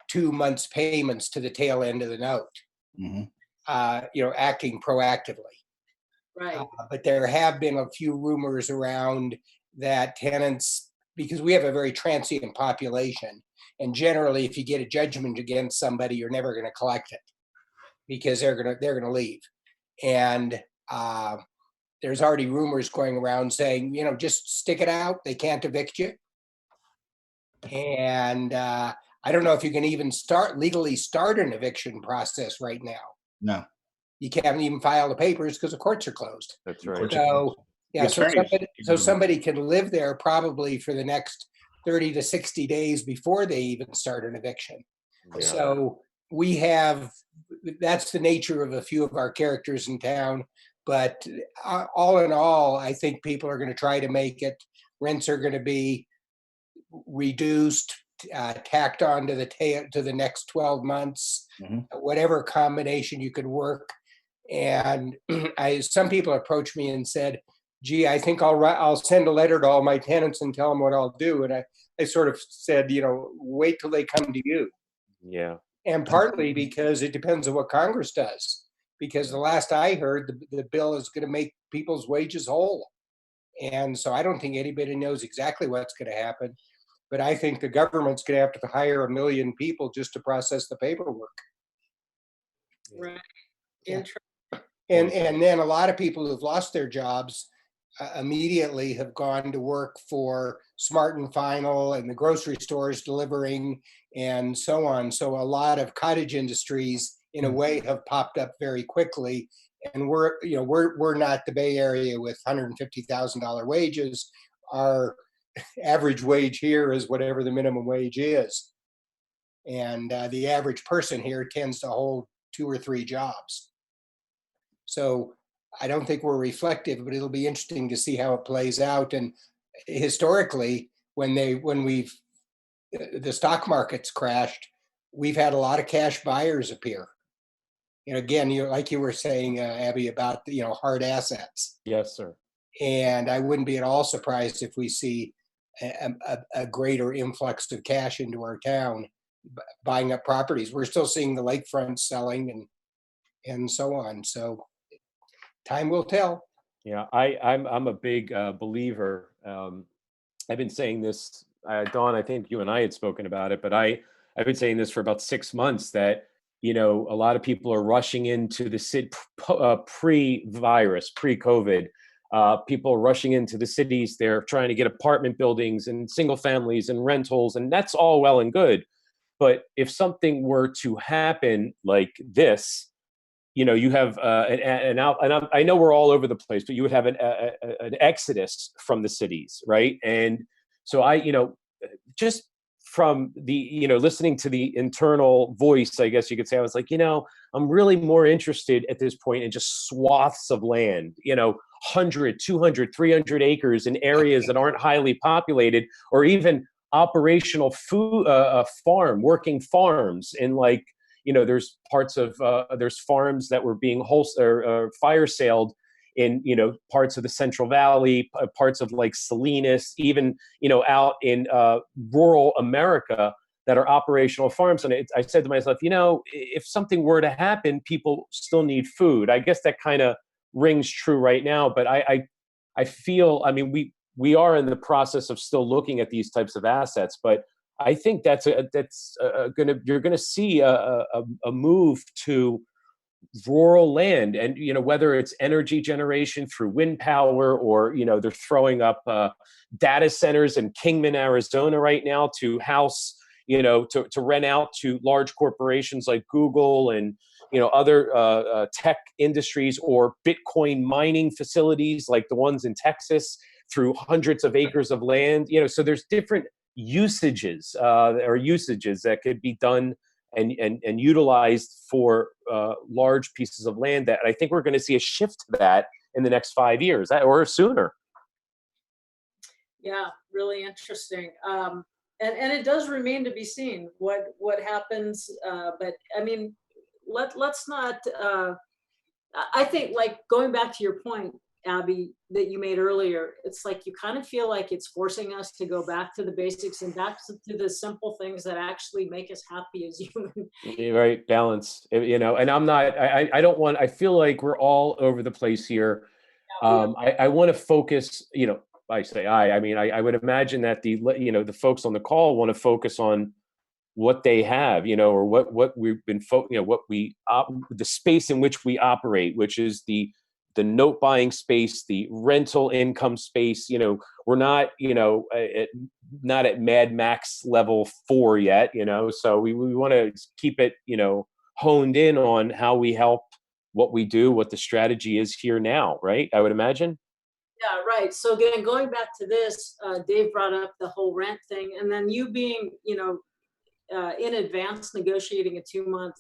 2 months' payments to the tail end of the note, acting proactively. Right. But there have been a few rumors around that tenants, because we have a very transient population, and generally if you get a judgment against somebody, you're never going to collect it, because they're going to leave. And there's already rumors going around saying, just stick it out, they can't evict you. And I don't know if you can even legally start an eviction process right now. No. You can't even file the papers because the courts are closed. That's right. So yeah, The attorneys- so somebody can live there probably for the next 30 to 60 days before they even start an eviction. Yeah. So that's the nature of a few of our characters in town. But all in all, I think people are going to try to make it. Rents are going to be reduced, tacked on to the next 12 months, whatever combination you could work. And some people approached me and said, gee, I think I'll send a letter to all my tenants and tell them what I'll do. And I sort of said, wait till they come to you. Yeah. And partly because it depends on what Congress does. Because the last I heard, the bill is going to make people's wages whole. And so I don't think anybody knows exactly what's going to happen. But I think the government's going to have to hire 1 million people just to process the paperwork. Right. Yeah. And then a lot of people who've lost their jobs immediately have gone to work for Smart and Final and the grocery stores delivering and so on. So a lot of cottage industries, in a way, have popped up very quickly. And we're not the Bay Area with $150,000 wages. Our average wage here is whatever the minimum wage is, and the average person here tends to hold 2 or 3 jobs. So I don't think we're reflective, but it'll be interesting to see how it plays out. And historically, when the stock market's crashed, we've had a lot of cash buyers appear. Again, like you were saying, Abby, about hard assets. Yes, sir. And I wouldn't be at all surprised if we see a greater influx of cash into our town, buying up properties. We're still seeing the lakefront selling and so on. So time will tell. Yeah, I'm a big believer. I've been saying this, Dawn. I think you and I had spoken about it, but I've been saying this for about 6 months that a lot of people are rushing into the city pre-virus, pre-COVID. People are rushing into the cities. They're trying to get apartment buildings and single families and rentals, and that's all well and good. But if something were to happen like this, you have I know we're all over the place, but you would have an exodus from the cities, right? And so just from the, listening to the internal voice, I guess you could say, I was like, I'm really more interested at this point in just swaths of land, 100, 200, 300 acres in areas that aren't highly populated, or even operational food, working farms in like, there's parts of there's farms that were being fire sailed in parts of the Central Valley, parts of like Salinas, even out in rural America that are operational farms. And I said to myself, if something were to happen, people still need food. I guess that kind of rings true right now. But I feel, I mean, we are in the process of still looking at these types of assets, but I think you're gonna see a move to rural land, and whether it's energy generation through wind power, or they're throwing up data centers in Kingman, Arizona right now to house, to rent out to large corporations like Google and other tech industries, or Bitcoin mining facilities like the ones in Texas through hundreds of acres of land. So there's different usages that could be done and utilized for large pieces of land, that I think we're going to see a shift to that in the next 5 years or sooner. Yeah, really interesting. And it does remain to be seen what happens. But I mean, let's not. I think, like, going back to your point, Abby, that you made earlier, it's like you kind of feel like it's forcing us to go back to the basics and back to the simple things that actually make us happy as human. Right, balance. And I'm not. I don't want. I feel like we're all over the place here. I want to focus. I say I mean, I would imagine that the folks on the call want to focus on what they have, or what we've been, the space in which we operate, which is the note buying space, the rental income space. We're not, not at Mad Max level 4 yet, so we want to keep it, honed in on how we help, what we do, what the strategy is here now, right? I would imagine. Yeah, right. So again, going back to this, Dave brought up the whole rent thing, and then you being, in advance negotiating a 2-month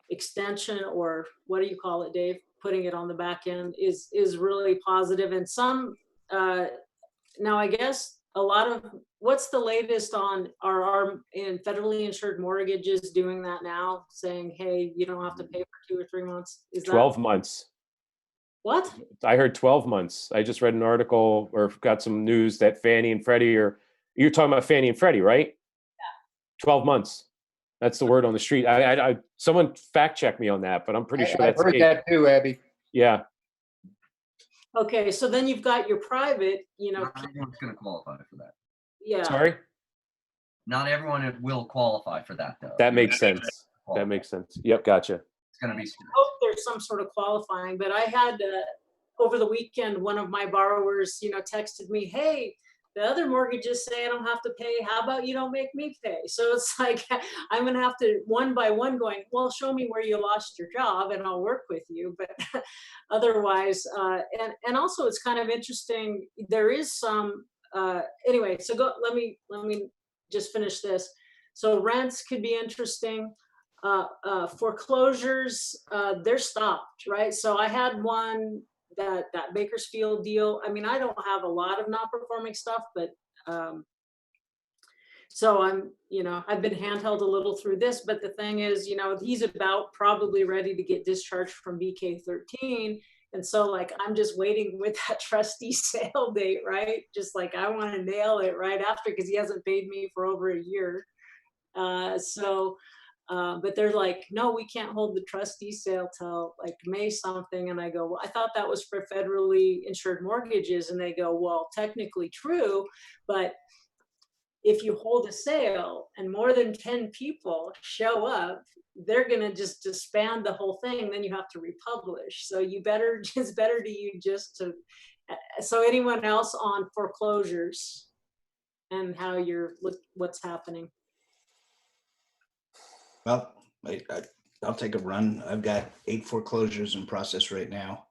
extension, or what do you call it, Dave? Putting it on the back end is really positive. And some now, I guess a lot of what's the latest on our in federally insured mortgages doing that now, saying, hey, you don't have to pay for 2 or 3 months. Is 12 months. What? I heard 12 months. I just read an article or got some news that Fannie and Freddie you're talking about Fannie and Freddie, right? Yeah. 12 months. That's the word on the street. I someone fact check me on that, but I'm pretty sure that's. I've heard that too, Abby. Yeah. Okay, so then you've got your private, Not everyone's going to qualify for that. Yeah. Sorry? Not everyone will qualify for that, though. That makes sense. That makes sense. Yep, gotcha. It's going to be. I hope there's some sort of qualifying, but I had over the weekend, one of my borrowers, texted me, hey, the other mortgages say I don't have to pay. How about you don't make me pay? So it's like, I'm going to have to one by one going, well, show me where you lost your job and I'll work with you. But otherwise, and also it's kind of interesting. There is some, anyway, so let me just finish this. So rents could be interesting. Foreclosures, they're stopped, right? So I had one, that Bakersfield deal. I mean, I don't have a lot of non-performing stuff, but so I'm, I've been handheld a little through this, but the thing is, he's about probably ready to get discharged from BK13. And so like, I'm just waiting with that trustee sale date, right? Just like, I want to nail it right after, because he hasn't paid me for over a year. But they're like, no, we can't hold the trustee sale till like May something. And I go, well, I thought that was for federally insured mortgages. And they go, well, technically true, but if you hold a sale and more than 10 people show up, they're going to just disband the whole thing. Then you have to republish. So it's better to you just to, so anyone else on foreclosures and how what's happening? Well, I'll take a run. I've got 8 foreclosures in process right now.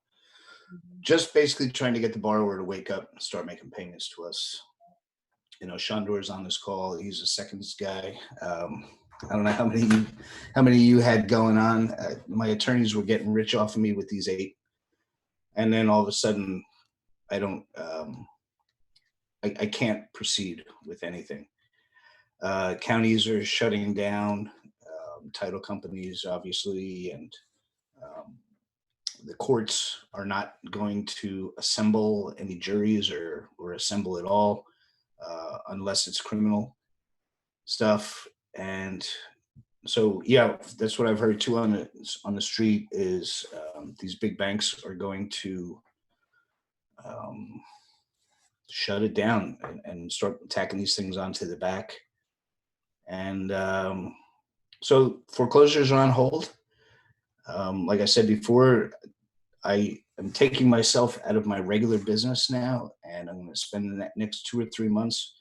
Just basically trying to get the borrower to wake up and start making payments to us. You know, Shandor's on this call. He's a seconds guy. I don't know how many you had going on. My attorneys were getting rich off of me with these 8, and then all of a sudden, I don't. I can't proceed with anything. Counties are shutting down. Title companies, obviously, and the courts are not going to assemble any juries or assemble at all unless it's criminal stuff. And so, yeah, that's what I've heard too on the street is these big banks are going to shut it down and start tacking these things onto the back. And so foreclosures are on hold. Like I said before, I am taking myself out of my regular business now, and I'm going to spend the next 2 or 3 months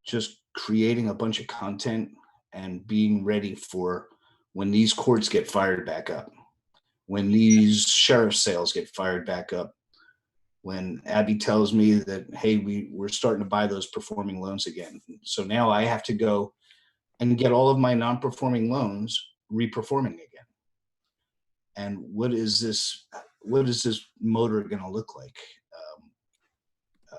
just creating a bunch of content and being ready for when these courts get fired back up, when these sheriff sales get fired back up, when Abby tells me that, hey, we're starting to buy those performing loans again. So now I have to go and get all of my non-performing loans reperforming again. And what is this motor going to look like?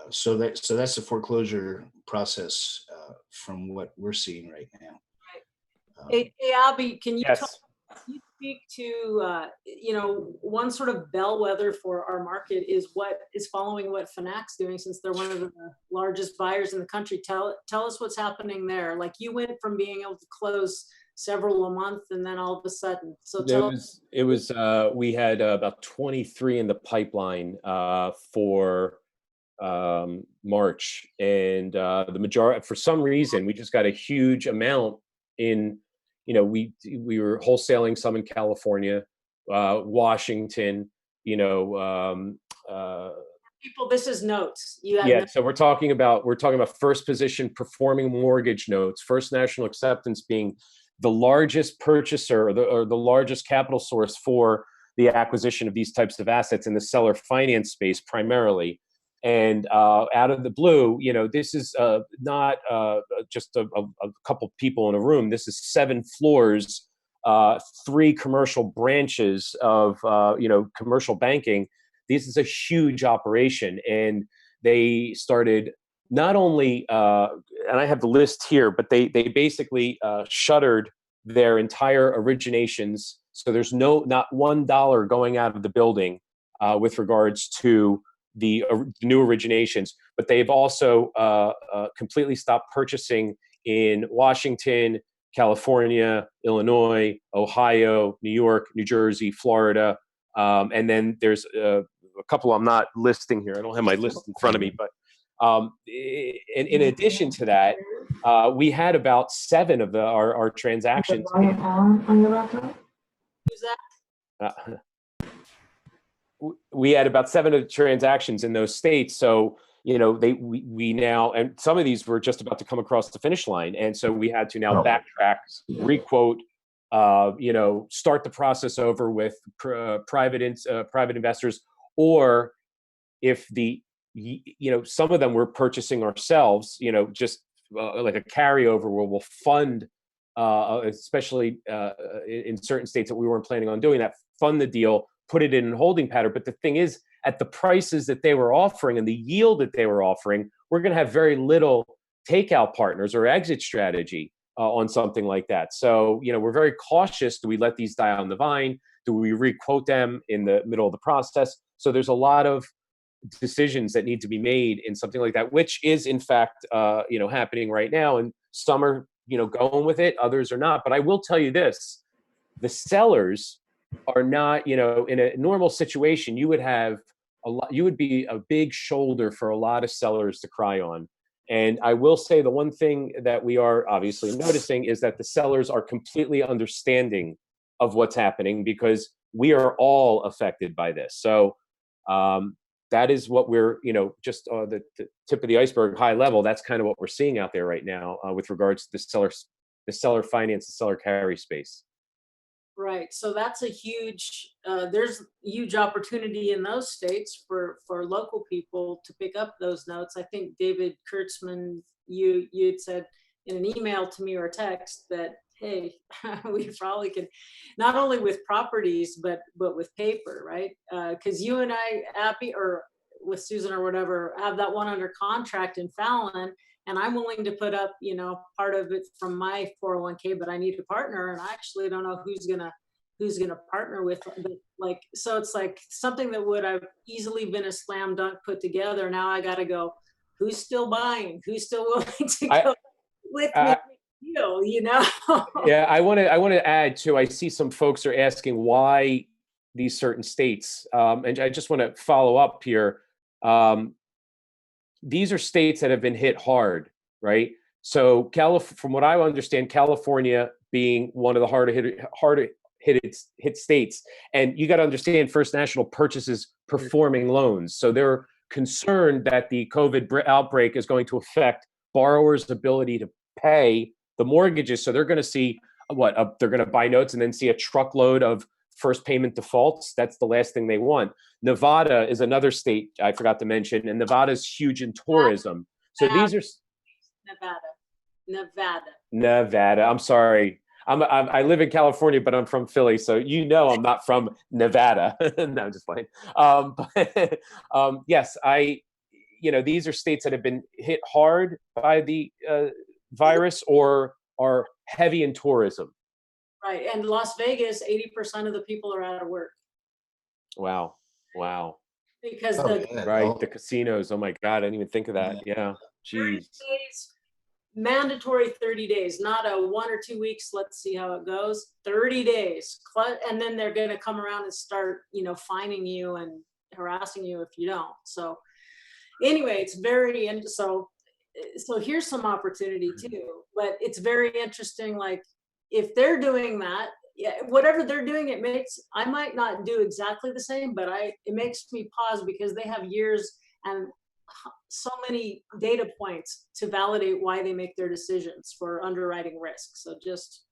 So that's the foreclosure process from what we're seeing right now. Hey, Abby, can you Yes. speak to, one sort of bellwether for our market is what is following what Fanac's doing, since they're one of the largest buyers in the country. Tell us what's happening there. Like, you went from being able to close several a month and then all of a sudden. So it was we had about 23 in the pipeline for March, and the majority, for some reason, we just got a huge amount in. We were wholesaling some in California, Washington. People, this is notes. So we're talking about first position performing mortgage notes. First National Acceptance being the largest purchaser or the largest capital source for the acquisition of these types of assets in the seller finance space primarily. And out of the blue, this is not just a couple people in a room. This is 7 floors, 3 commercial branches of commercial banking. This is a huge operation, and they started not only, and I have the list here, but they basically shuttered their entire originations. So there's not $1 going out of the building with regards to the new originations, but they've also completely stopped purchasing in Washington, California, Illinois, Ohio, New York, New Jersey, Florida, and then there's a couple I'm not listing here. I don't have my list in front of me, but in addition to that, we had about 7 of our transactions. We had about 7 of the transactions in those states. So, we now, and some of these were just about to come across the finish line. And so we had to now backtrack, requote, start the process over with private investors, or if some of them we're purchasing ourselves, just like a carryover where we'll fund, especially in certain states that we weren't planning on doing that, fund the deal, put it in a holding pattern. But the thing is, at the prices that they were offering and the yield that they were offering, we're going to have very little takeout partners or exit strategy on something like that. So, we're very cautious. Do we let these die on the vine? Do we requote them in the middle of the process? So there's a lot of decisions that need to be made in something like that, which is in fact, happening right now. And some are, going with it, others are not. But I will tell you this, the sellers are not, in a normal situation, you would be a big shoulder for a lot of sellers to cry on. And I will say the one thing that we are obviously noticing is that the sellers are completely understanding of what's happening, because we are all affected by this. So that is what we're, just the tip of the iceberg, high level. That's kind of what we're seeing out there right now with regards to the seller finance, the seller carry space. Right. So that's a huge, there's huge opportunity in those states for local people to pick up those notes. I think David Kurtzman, you'd said in an email to me or text that, hey, we probably could, not only with properties, but with paper, right? Because you and I, Abby, or with Susan or whatever, have that one under contract in Fallon, and I'm willing to put up, part of it from my 401k, but I need a partner, and I actually don't know who's gonna partner with, like, so it's like something that would have easily been a slam dunk put together. Now I got to go, who's still buying? Who's still willing to I, go with me? I Deal, yeah, I want to add too. I see some folks are asking why these certain states, and I just want to follow up here. These are states that have been hit hard, right? So, from what I understand, California being one of the harder hit states, and you got to understand, First National purchases performing loans, so they're concerned that the COVID outbreak is going to affect borrowers' ability to pay the mortgages. So they're going to see they're going to buy notes and then see a truckload of first payment defaults. That's the last thing they want. Nevada is another state I forgot to mention, and Nevada is huge in tourism. So these are Nevada. I'm sorry. I live in California, but I'm from Philly, so I'm not from Nevada. No, I'm just playing. Yes, these are states that have been hit hard by the virus or are heavy in tourism. Right, and Las Vegas, 80% of the people are out of work. Wow. Because the casinos. Oh my God, I didn't even think of that. Yeah, geez. Mandatory 30 days, not a 1 or 2 weeks. Let's see how it goes. 30 days, and then they're going to come around and start, fining you and harassing you if you don't. So, anyway, it's very so here's some opportunity too. But it's very interesting. Like, if they're doing that, yeah, whatever they're doing, I might not do exactly the same, but it makes me pause because they have years and so many data points to validate why they make their decisions for underwriting risk. So just,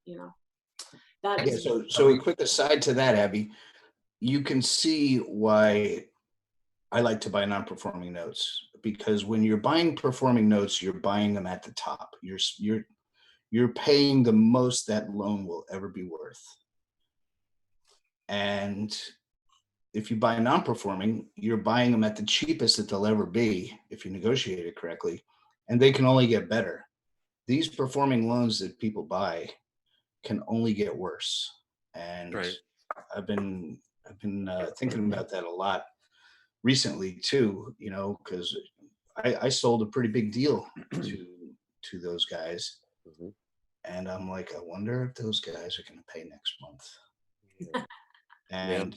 that is. So a quick aside to that, Abby, you can see why I like to buy non-performing notes, because when you're buying performing notes, you're buying them at the top. You're paying the most that loan will ever be worth. And if you buy non-performing, you're buying them at the cheapest that they'll ever be if you negotiate it correctly, and they can only get better. These performing loans that people buy can only get worse. And right. I've been thinking about that a lot recently too, because I sold a pretty big deal to those guys. Mm-hmm. And I'm like, I wonder if those guys are going to pay next month. And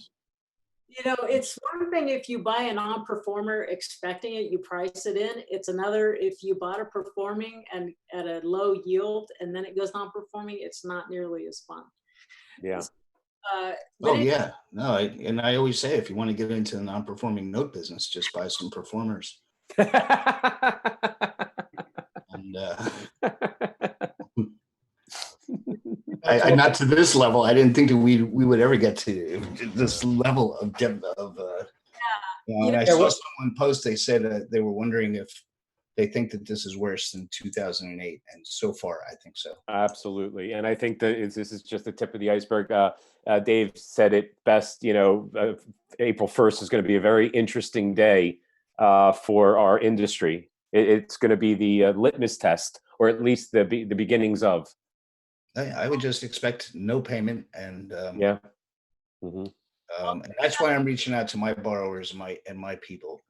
it's one thing if you buy a non-performer expecting it, you price it in. It's another if you bought a performing and at a low yield and then it goes non-performing, it's not nearly as fun. Yeah. Yeah. No, I always say, if you want to get into the non-performing note business, just buy some performers. And I not to this level. I didn't think that we would ever get to this level of depth of. And I saw someone post. They said they were wondering if they think that this is worse than 2008, and so far, I think so. Absolutely, and I think that this is just the tip of the iceberg. Dave said it best. April 1st is going to be a very interesting day for our industry. It's going to be the litmus test, or at least the beginnings of. I would just expect no payment, and yeah. Mm-hmm. And that's why I'm reaching out to my borrowers and my people,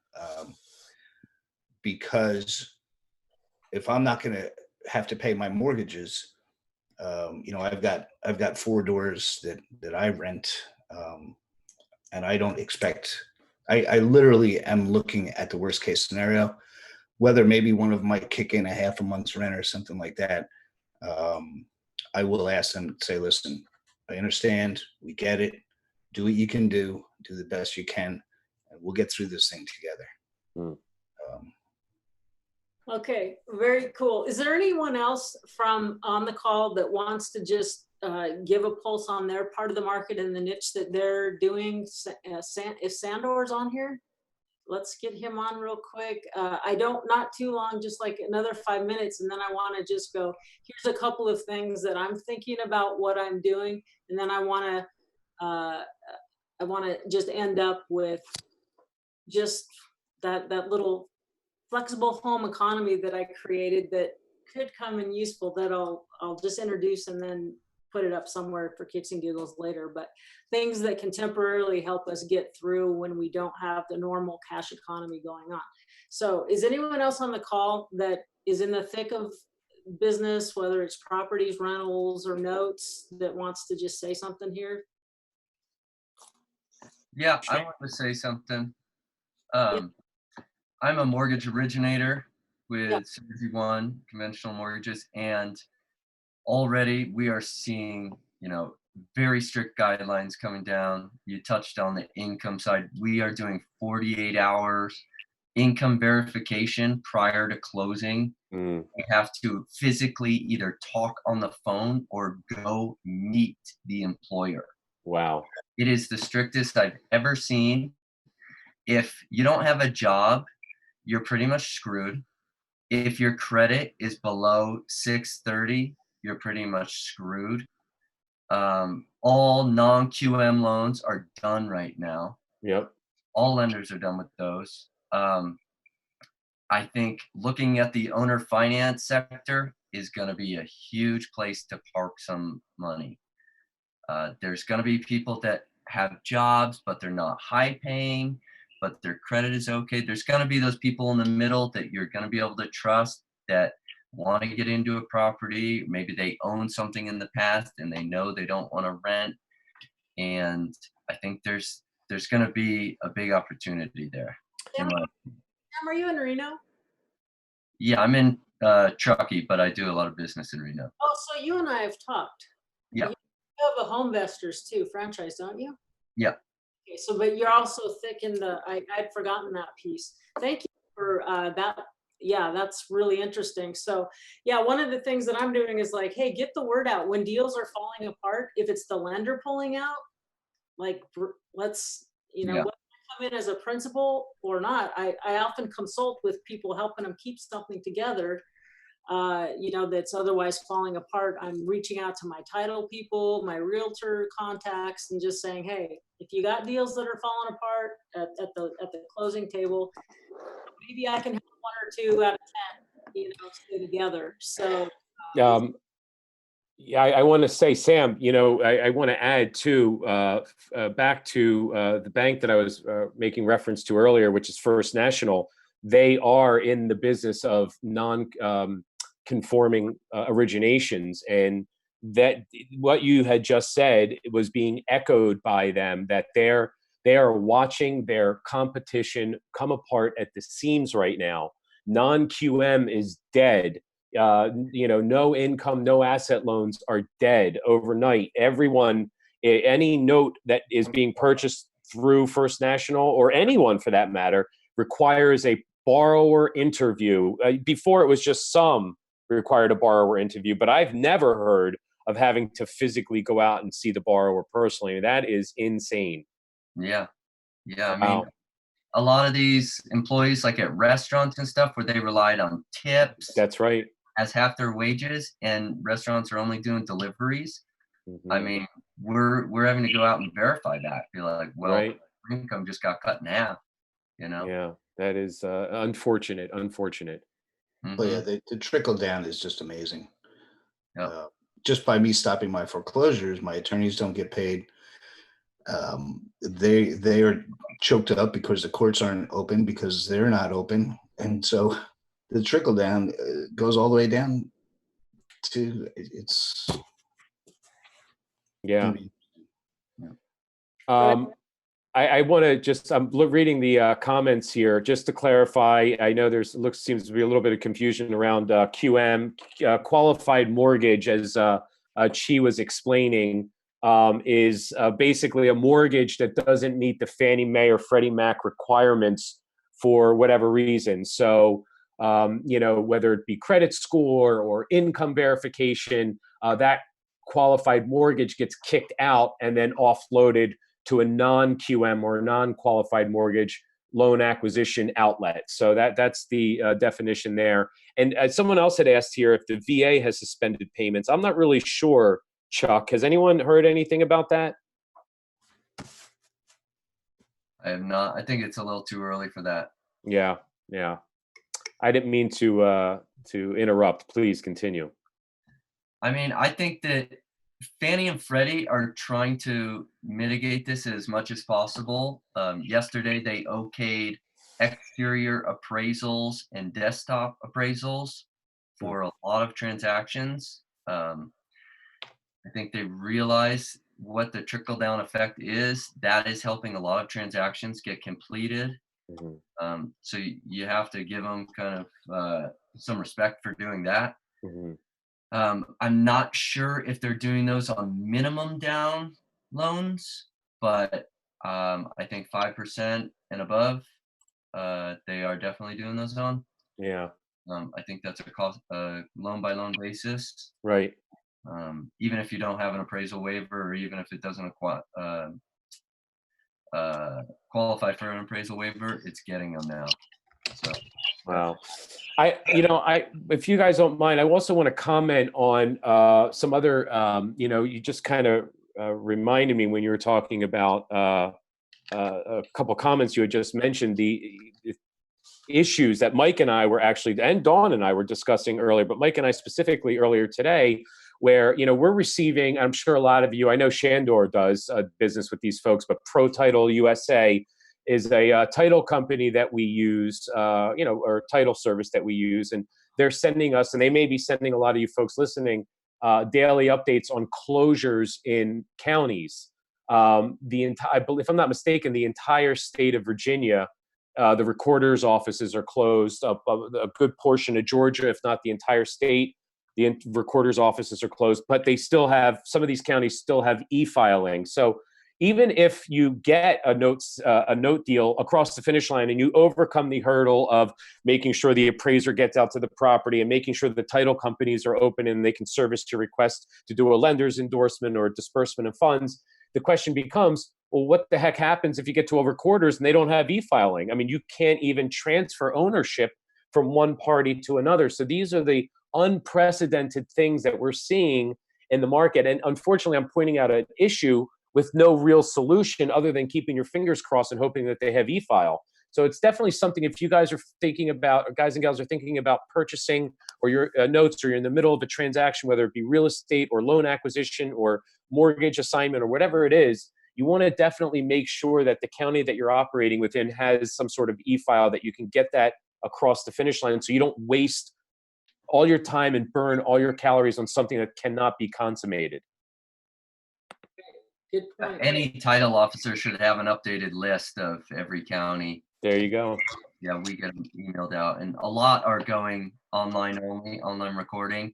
because if I'm not going to have to pay my mortgages, I've got 4 doors that I rent, and I don't expect. I literally am looking at the worst case scenario, whether maybe one of them might kick in a half a month's rent or something like that. I will ask them to say, listen, I understand, we get it, do what you can do the best you can, and we'll get through this thing together. Okay, very cool. Is there anyone else from on the call that wants to just give a pulse on their part of the market and the niche that they're doing? If Sandor's on here, let's get him on real quick. I don't, not too long, just like another 5 minutes, and then I want to just go, here's a couple of things that I'm thinking about what I'm doing, and then I want to just end up with just that little flexible home economy that I created that could come in useful, that I'll just introduce and then put it up somewhere for kicks and giggles later. But things that can temporarily help us get through when we don't have the normal cash economy going on. So is anyone else on the call that is in the thick of business, whether it's properties, rentals, or notes, that wants to just say something here? Yeah, I want to say something. I'm a mortgage originator with 71 conventional mortgages, and already we are seeing, very strict guidelines coming down. You touched on the income side. We are doing 48 hours income verification prior to closing. We have to physically either talk on the phone or go meet the employer. Wow. It is the strictest I've ever seen. If you don't have a job, you're pretty much screwed. If your credit is below 630, you're pretty much screwed. All non-QM loans are done right now. Yep. All lenders are done with those. I think looking at the owner finance sector is going to be a huge place to park some money. There's going to be people that have jobs, but they're not high paying, but their credit is okay. There's going to be those people in the middle that you're going to be able to trust that want to get into a property. Maybe they own something in the past and they know they don't want to rent. And I think there's going to be a big opportunity there. Sam, are you in Reno? Yeah, I'm in Truckee, but I do a lot of business in Reno. Oh, so you and I have talked. Yeah. You have a Homevestors too franchise, don't you? Yeah. Okay, so but you're also thick in the. I'd forgotten that piece. Thank you for that. Yeah, that's really interesting. So yeah, one of the things that I'm doing is like, hey, get the word out when deals are falling apart. If it's the lender pulling out, like let's Yeah. whether I come in as a principal or not, I often consult with people helping them keep something together. That's otherwise falling apart. I'm reaching out to my title people, my realtor contacts, and just saying, hey, if you got deals that are falling apart at the closing table, maybe I can help one or two out of 10, stay together. So yeah, I want to say, Sam, I want to add too, back to the bank that I was making reference to earlier, which is First National. They are in the business of non-conforming originations, and that what you had just said was being echoed by them, that they are watching their competition come apart at the seams right now. Non-QM is dead. No income, no asset loans are dead overnight. Everyone, any note that is being purchased through First National, or anyone for that matter, requires a borrower interview. Before it was just some required a borrower interview, but I've never heard of having to physically go out and see the borrower personally. That is insane. Yeah. Yeah. I Wow. mean, a lot of these employees, like at restaurants and stuff, where they relied on tips. That's right. As half their wages, and restaurants are only doing deliveries. Mm-hmm. I mean, we're having to go out and verify that. Be like, well, right. income just got cut in half. Yeah, that is unfortunate. Mm-hmm. But yeah, the trickle down is just amazing. Yep. Just by me stopping my foreclosures, my attorneys don't get paid. They are choked up because the courts aren't open, because they're not open, and so the trickle down goes all the way down to it's. Yeah. I want to just, I'm reading the comments here just to clarify. I know seems to be a little bit of confusion around QM, qualified mortgage, as Chi was explaining, is basically a mortgage that doesn't meet the Fannie Mae or Freddie Mac requirements for whatever reason. So you know, whether it be credit score or income verification, that qualified mortgage gets kicked out and then offloaded to a non-QM or non-qualified mortgage loan acquisition outlet. So that's the definition there. And someone else had asked here if the VA has suspended payments. I'm not really sure, Chuck. Has anyone heard anything about that? I have not. I think it's a little too early for that. Yeah, yeah. I didn't mean to interrupt. Please continue. I mean, I think that Fannie and Freddie are trying to mitigate this as much as possible. Yesterday, they okayed exterior appraisals and desktop appraisals for a lot of transactions. I think they realize what the trickle-down effect is. That is helping a lot of transactions get completed. So you have to give them kind of some respect for doing that. I'm not sure if they're doing those on minimum down loans, but I think 5% and above, they are definitely doing those on. Yeah. I think that's a cost loan by loan basis. Right. Even if you don't have an appraisal waiver, or even if it doesn't qualify for an appraisal waiver, it's getting them now. So. Wow. If you guys don't mind, I also want to comment on some other, you just kind of reminded me when you were talking about a couple comments you had just mentioned, the issues that Mike and I were actually, and Dawn and I were discussing earlier, but Mike and I specifically earlier today, where, we're receiving, I'm sure a lot of you, I know Shandor does business with these folks, but Pro Title USA is a title company that we use, or title service that we use. And they're sending us, and they may be sending a lot of you folks listening, daily updates on closures in counties. If I'm not mistaken, the entire state of Virginia, the recorder's offices are closed. A good portion of Georgia, if not the entire state, the recorder's offices are closed. But they still have, some of these counties still have e-filing. So even if you get a note deal across the finish line and you overcome the hurdle of making sure the appraiser gets out to the property and making sure the title companies are open and they can service your request to do a lender's endorsement or disbursement of funds, the question becomes, well, what the heck happens if you get to a recorder's and they don't have e-filing? I mean, you can't even transfer ownership from one party to another. So these are the unprecedented things that we're seeing in the market. And unfortunately, I'm pointing out an issue with no real solution other than keeping your fingers crossed and hoping that they have e-file. So it's definitely something, if you guys are thinking about, or guys and gals are thinking about purchasing or your notes, or you're in the middle of a transaction, whether it be real estate or loan acquisition or mortgage assignment or whatever it is, you want to definitely make sure that the county that you're operating within has some sort of e-file that you can get that across the finish line, so you don't waste all your time and burn all your calories on something that cannot be consummated. Good point. Any title officer should have an updated list of every county. There you go. Yeah, we get them emailed out, and a lot are going online only, online recording,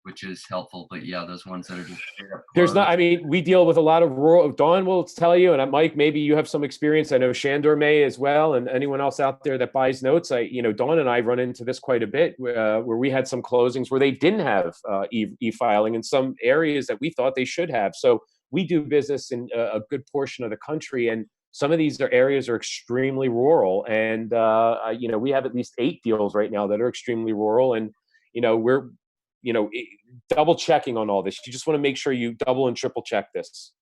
which is helpful. But yeah, those ones that are just straight up there's not, closed. I mean, we deal with a lot of rural, Dawn will tell you, and Mike, maybe you have some experience. I know Shandor may as well, and anyone else out there that buys notes. Dawn and I run into this quite a bit, where we had some closings where they didn't have e-filing in some areas that we thought they should have. So we do business in a good portion of the country, and some of these areas are extremely rural. And we have at least 8 deals right now that are extremely rural, and we're double checking on all this. You just want to make sure you double and triple check this.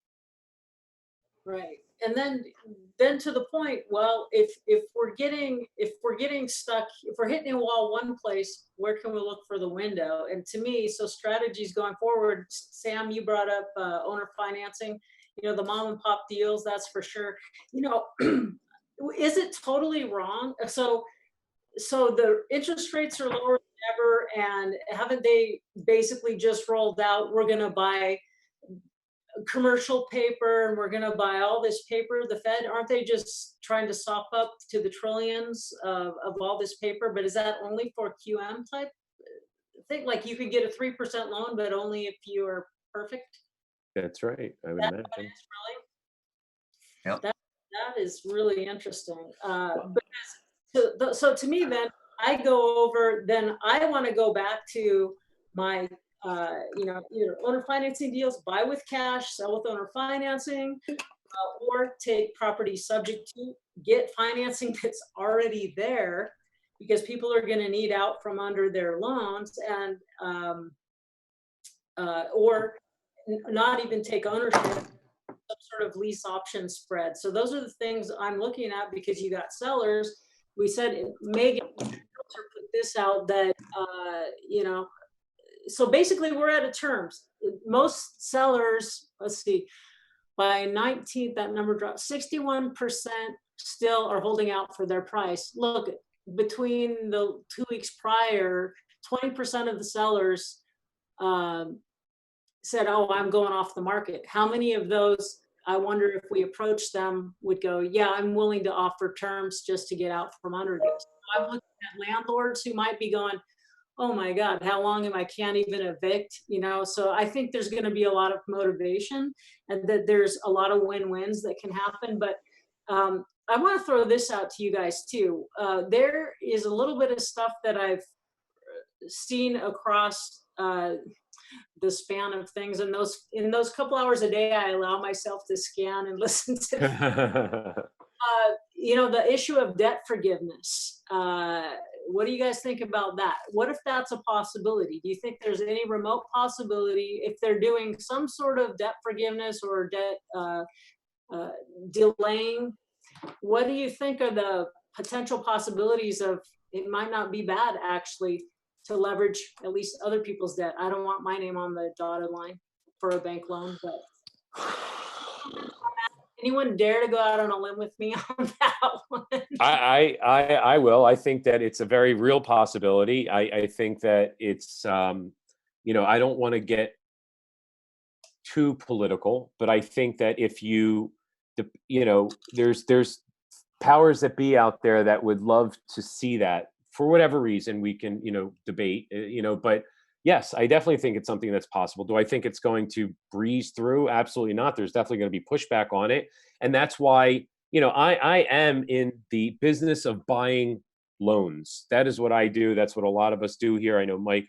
Right. And then to the point, well, if we're getting stuck, if we're hitting a wall one place, where can we look for the window? And to me, so strategies going forward, Sam, you brought up owner financing, the mom and pop deals, that's for sure. Is it totally wrong? So the interest rates are lower than ever, and haven't they basically just rolled out, we're going to buy commercial paper and we're going to buy all this paper? The Fed, aren't they just trying to sop up to the trillions of all this paper? But is that only for QM type thing? Like you could get a 3% loan, but only if you are perfect? That's right. I would imagine. Really? Yep. That is really interesting. So to me, then, I go over, then I want to go back to my, either owner financing deals, buy with cash, sell with owner financing, or take property subject to, get financing that's already there, because people are going to need out from under their loans, and or not even take ownership, some sort of lease option spread. So those are the things I'm looking at, because you got sellers. We said Megan put this out that so basically we're out of terms. Most sellers, let's see, by 19th, that number dropped. 61% still are holding out for their price. Look, between the 2 weeks prior, 20% of the sellers said, oh, I'm going off the market. How many of those, I wonder if we approach them, would go, yeah, I'm willing to offer terms just to get out from under this. I'm looking at landlords who might be going, oh my God, how long am I can't even evict, So I think there's going to be a lot of motivation, and that there's a lot of win-wins that can happen. But I want to throw this out to you guys too. There is a little bit of stuff that I've seen across the span of things, and in those couple hours a day, I allow myself to scan and listen to the issue of debt forgiveness. What do you guys think about that? What if that's a possibility? Do you think there's any remote possibility, if they're doing some sort of debt forgiveness or debt delaying? What do you think are the potential possibilities of, it might not be bad actually to leverage at least other people's debt? I don't want my name on the dotted line for a bank loan, but anyone dare to go out on a limb with me on that one? I will. I think that it's a very real possibility. I think that it's, I don't want to get too political, but I think that if there's powers that be out there that would love to see that. For whatever reason, we can, debate, but yes, I definitely think it's something that's possible. Do I think it's going to breeze through? Absolutely not. There's definitely going to be pushback on it. And that's why, I am in the business of buying loans. That is what I do. That's what a lot of us do here. I know Mike,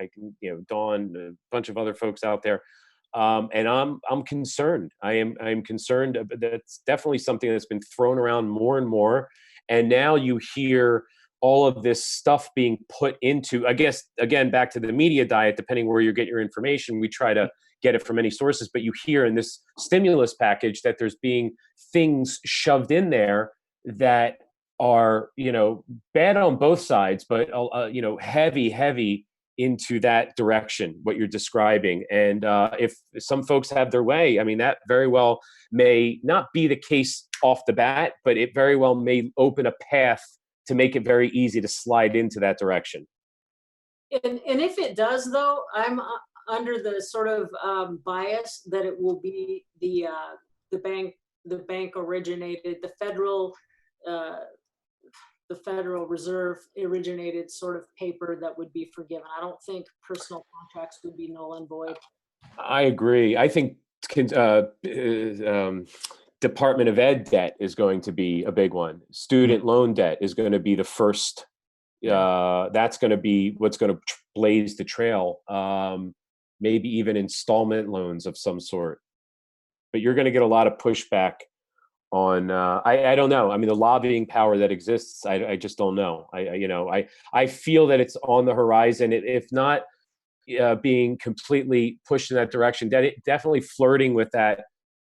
Dawn, a bunch of other folks out there. And I'm concerned. I'm concerned. That's definitely something that's been thrown around more and more. And now you hear all of this stuff being put into, I guess, again, back to the media diet, depending where you get your information, we try to get it from many sources, but you hear in this stimulus package that there's being things shoved in there that are, bad on both sides, but, heavy into that direction, what you're describing. And if some folks have their way, that very well may not be the case off the bat, but it very well may open a path to make it very easy to slide into that direction. And if it does, though, I'm under the sort of bias that it will be the bank originated, the Federal Reserve originated sort of paper that would be forgiven. I don't think personal contracts would be null and void. I agree. I think Department of Ed debt is going to be a big one. Student loan debt is going to be the first. That's going to be what's going to blaze the trail. Maybe even installment loans of some sort. But you're going to get a lot of pushback on. I don't know. The lobbying power that exists, I just don't know. I feel that it's on the horizon. If not being completely pushed in that direction, definitely flirting with that.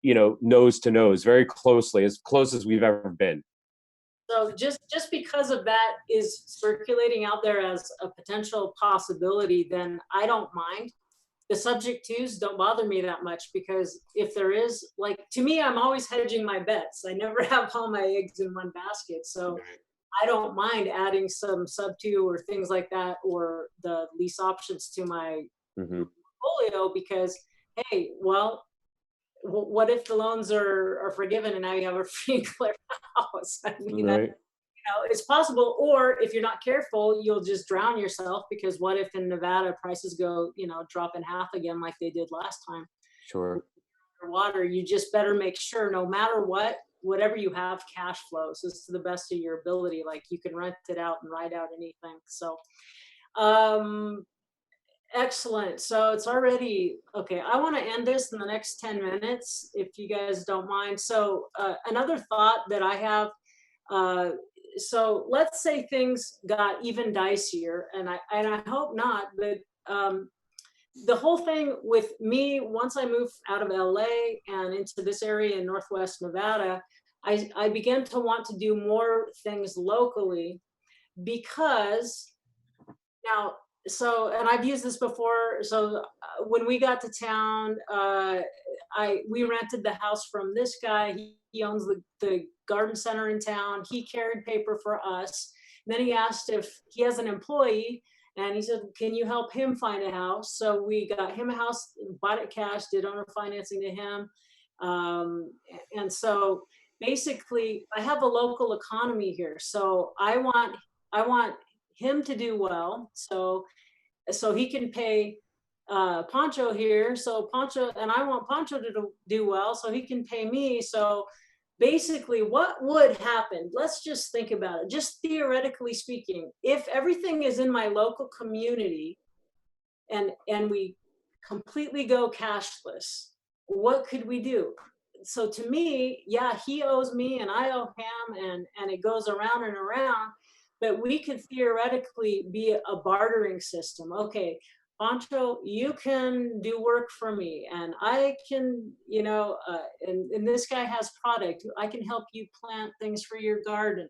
Nose to nose, very closely, as close as we've ever been. So just because of that is circulating out there as a potential possibility, then I don't mind. The subject twos don't bother me that much, because if there is, to me, I'm always hedging my bets. I never have all my eggs in one basket. So I don't mind adding some sub two or things like that, or the lease options to my portfolio, because, hey, well, what if the loans are forgiven and now you have a free and clear house? Right. It's possible. Or if you're not careful, you'll just drown yourself, because what if in Nevada prices go, drop in half again like they did last time? Sure. Water, you just better make sure, no matter what, whatever you have cash flows is to the best of your ability. Like you can rent it out and ride out anything. So, excellent. So it's already, okay, I want to end this in the next 10 minutes, if you guys don't mind. So another thought that I have, so let's say things got even dicier, and I hope not, but the whole thing with me, once I moved out of LA and into this area in Northwest Nevada, I began to want to do more things locally because now, so, and I've used this before. So when we got to town, we rented the house from this guy. He owns the garden center in town. He carried paper for us. And then he asked if he has an employee, and he said, can you help him find a house? So we got him a house, bought it cash, did owner financing to him. And so basically I have a local economy here. So I want him to do well. So he can pay Pancho here. So Pancho, and I want Pancho to do well, so he can pay me. So basically what would happen, let's just think about it, just theoretically speaking, if everything is in my local community and we completely go cashless, what could we do? So to me, yeah, he owes me and I owe him, and it goes around and around, but we could theoretically be a bartering system. Okay, Pancho, you can do work for me, and I can, and this guy has product. I can help you plant things for your garden.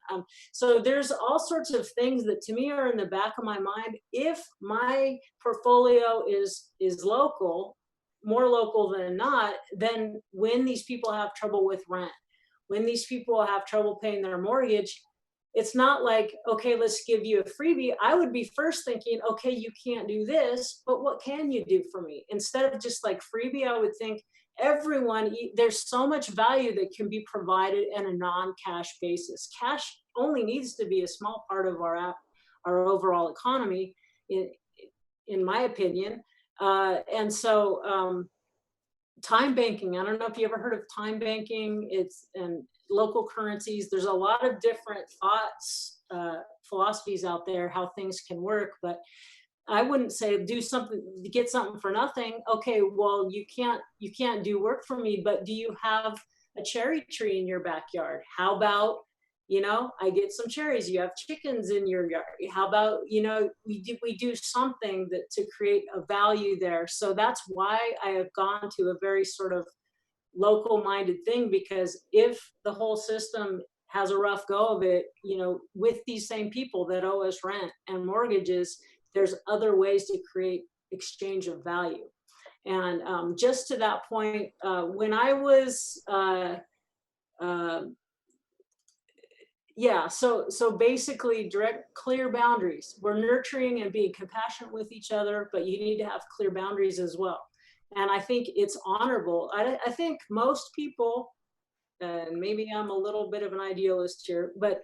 So there's all sorts of things that to me are in the back of my mind. If my portfolio is local, more local than not, then when these people have trouble with rent, when these people have trouble paying their mortgage, it's not like, okay, let's give you a freebie. I would be first thinking, okay, you can't do this, but what can you do for me? Instead of just like freebie, I would think everyone, there's so much value that can be provided in a non-cash basis. Cash only needs to be a small part of our overall economy, in my opinion. And so time banking, I don't know if you ever heard of time banking. And local currencies. There's a lot of different thoughts, philosophies out there, how things can work, but I wouldn't say do something, get something for nothing. Okay, well, you can't do work for me, but do you have a cherry tree in your backyard? How about, I get some cherries, you have chickens in your yard. How about, we do something to create a value there. So that's why I have gone to a very sort of local minded thing, because if the whole system has a rough go of it, with these same people that owe us rent and mortgages, there's other ways to create exchange of value. And just to that point, when I was, so basically clear boundaries. We're nurturing and being compassionate with each other, but you need to have clear boundaries as well. And I think it's honorable. I think most people, and maybe I'm a little bit of an idealist here, but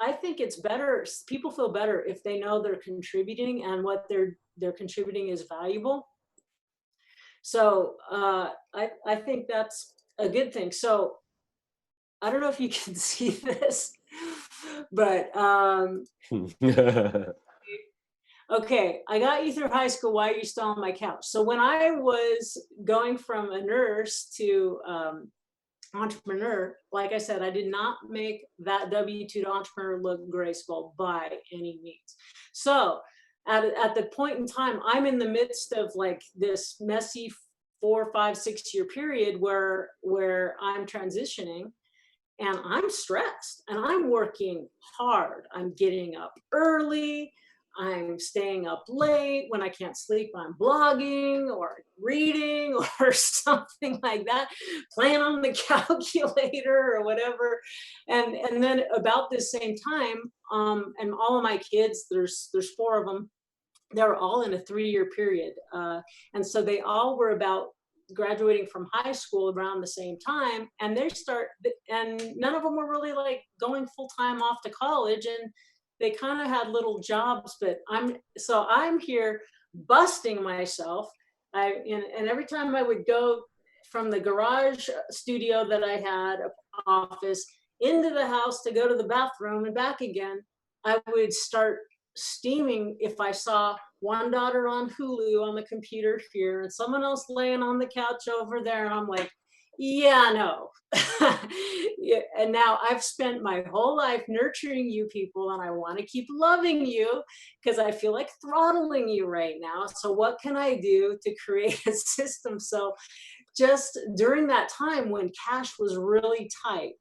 I think it's better, people feel better if they know they're contributing and what they're contributing is valuable. So I think that's a good thing. So I don't know if you can see this, but okay, I got you through high school. Why are you still on my couch? So when I was going from a nurse to entrepreneur, like I said, I did not make that W-2 to entrepreneur look graceful by any means. So at the point in time, I'm in the midst of like this messy 4, 5, 6 year period where I'm transitioning. And I'm stressed and I'm working hard. I'm getting up early. I'm staying up late. When I can't sleep, I'm blogging or reading or something like that, playing on the calculator or whatever. And then about this same time, and all of my kids, there's 4 of them, they're all in a 3-year period. And so they all were about graduating from high school around the same time, and and none of them were really like going full-time off to college, and they kind of had little jobs, but I'm here busting myself. And every time I would go from the garage studio that I had, office, into the house to go to the bathroom and back again, I would start steaming if I saw one daughter on Hulu on the computer here and someone else laying on the couch over there. And I'm like, yeah, no. Yeah, and now I've spent my whole life nurturing you people, and I want to keep loving you because I feel like throttling you right now. So what can I do to create a system? So just during that time when cash was really tight,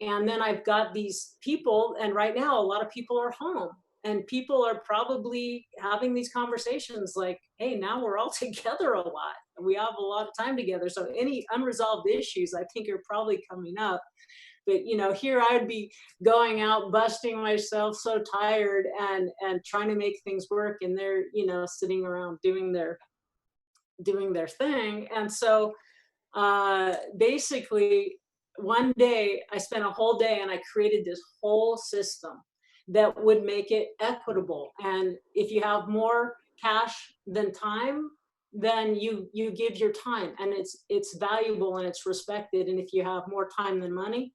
and then I've got these people, and right now a lot of people are home, and people are probably having these conversations like, hey, now we're all together a lot. We have a lot of time together. So any unresolved issues I think are probably coming up. But here I'd be going out, busting myself, so tired, and trying to make things work, and they're sitting around doing their thing. And so basically one day I spent a whole day and I created this whole system that would make it equitable. And if you have more cash than time, then you give your time, and it's valuable and it's respected. And if you have more time than money,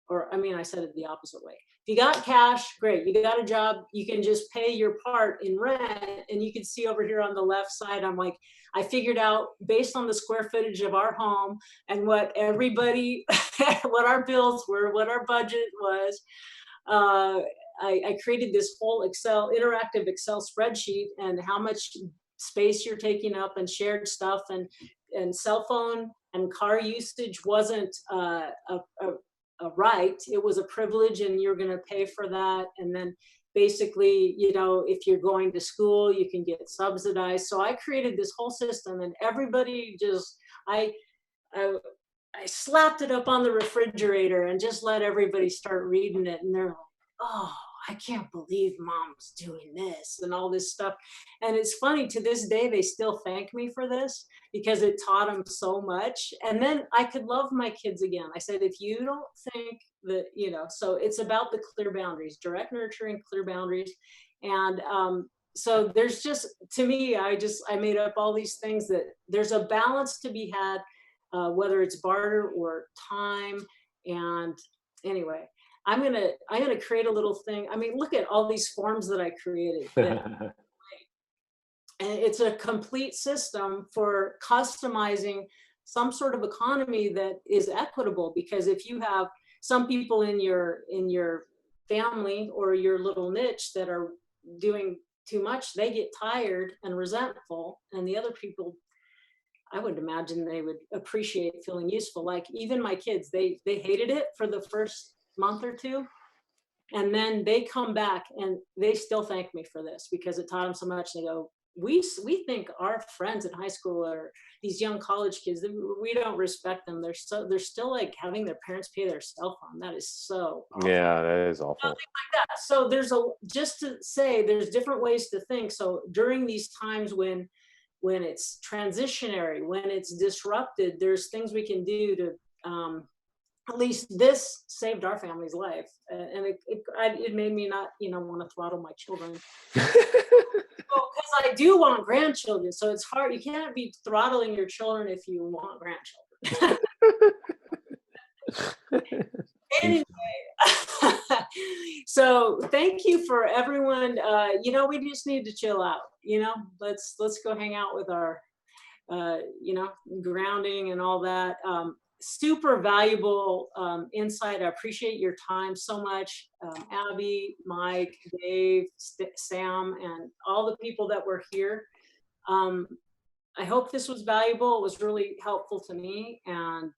or I said it the opposite way. If you got cash, great. You got a job, you can just pay your part in rent. And you can see over here on the left side, I'm like, I figured out based on the square footage of our home and what everybody, what our bills were, what our budget was. I created this whole interactive Excel spreadsheet, and how much space you're taking up, and shared stuff, and cell phone and car usage wasn't a right, it was a privilege, and you're going to pay for that. And then basically, if you're going to school, you can get subsidized. So I created this whole system, and everybody just, I slapped it up on the refrigerator and just let everybody start reading it. And they're like, oh, I can't believe mom's doing this and all this stuff. And it's funny, to this day, they still thank me for this because it taught them so much. And then I could love my kids again. I said, if you don't think that, so it's about the clear boundaries, direct nurturing, clear boundaries. And so there's just, to me, I made up all these things that there's a balance to be had, whether it's barter or time. And anyway, I'm gonna create a little thing. Look at all these forms that I created. And it's a complete system for customizing some sort of economy that is equitable. Because if you have some people in your family or your little niche that are doing too much, they get tired and resentful, and the other people, I would imagine they would appreciate feeling useful. Like even my kids, they hated it for the first month or two, and then they come back and they still thank me for this because it taught them so much. They go, we think our friends in high school are these young college kids, we don't respect them. They're still like having their parents pay their cell phone. That is so awful. Yeah, that is awful. Like that. So just to say, there's different ways to think. So during these times when it's transitionary, when it's disrupted, there's things we can do to at least this saved our family's life, and it made me not want to throttle my children. Because I do want grandchildren, so it's hard. You can't be throttling your children if you want grandchildren. Anyway, so thank you for everyone. We just need to chill out. Let's go hang out with our grounding and all that. Super valuable insight. I appreciate your time so much. Abby, Mike, Dave, Sam, and all the people that were here. I hope this was valuable. It was really helpful to me. And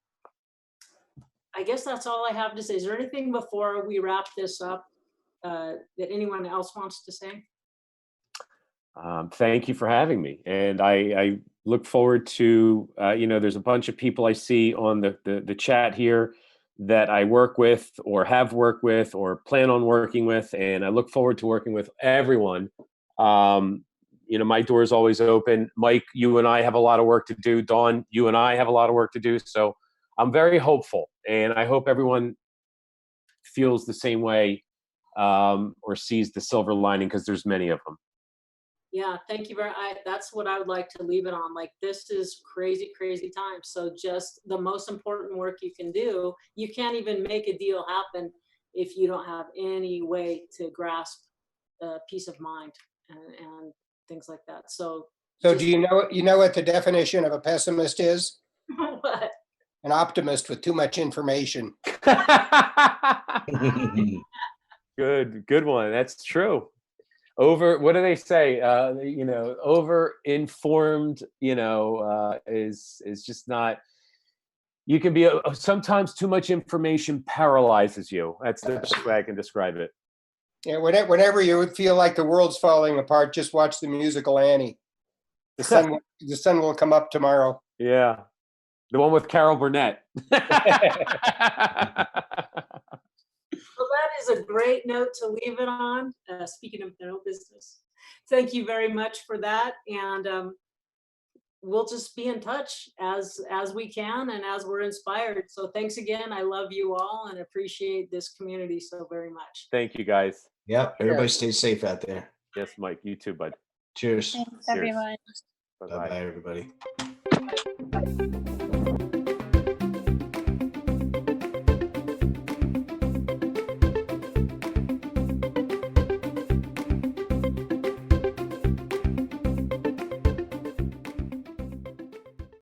I guess that's all I have to say. Is there anything before we wrap this up that anyone else wants to say? Thank you for having me. And I look forward to, there's a bunch of people I see on the chat here that I work with or have worked with or plan on working with. And I look forward to working with everyone. My door is always open. Mike, you and I have a lot of work to do. Dawn, you and I have a lot of work to do. So I'm very hopeful. And I hope everyone feels the same way or sees the silver lining, because there's many of them. Yeah, thank you very, that's what I would like to leave it on. Like, this is crazy, crazy time. So just the most important work you can do, you can't even make a deal happen if you don't have any way to grasp peace of mind and things like that. So So just, do you know what the definition of a pessimist is? what? An optimist with too much information. Good one. That's true. What do they say? Over informed, is just not. You can be sometimes too much information paralyzes you. That's the best way I can describe it. Yeah, whenever you would feel like the world's falling apart, just watch the musical Annie. The sun will come up tomorrow. Yeah, the one with Carol Burnett. Well, that is a great note to leave it on. Speaking of no business, thank you very much for that. And we'll just be in touch as we can and as we're inspired. So thanks again. I love you all and appreciate this community so very much. Thank you, guys. Yep. Everybody stay safe out there. Yes, Mike. You too, bud. Cheers. Thanks, Cheers. everyone. Bye bye, everybody. Bye.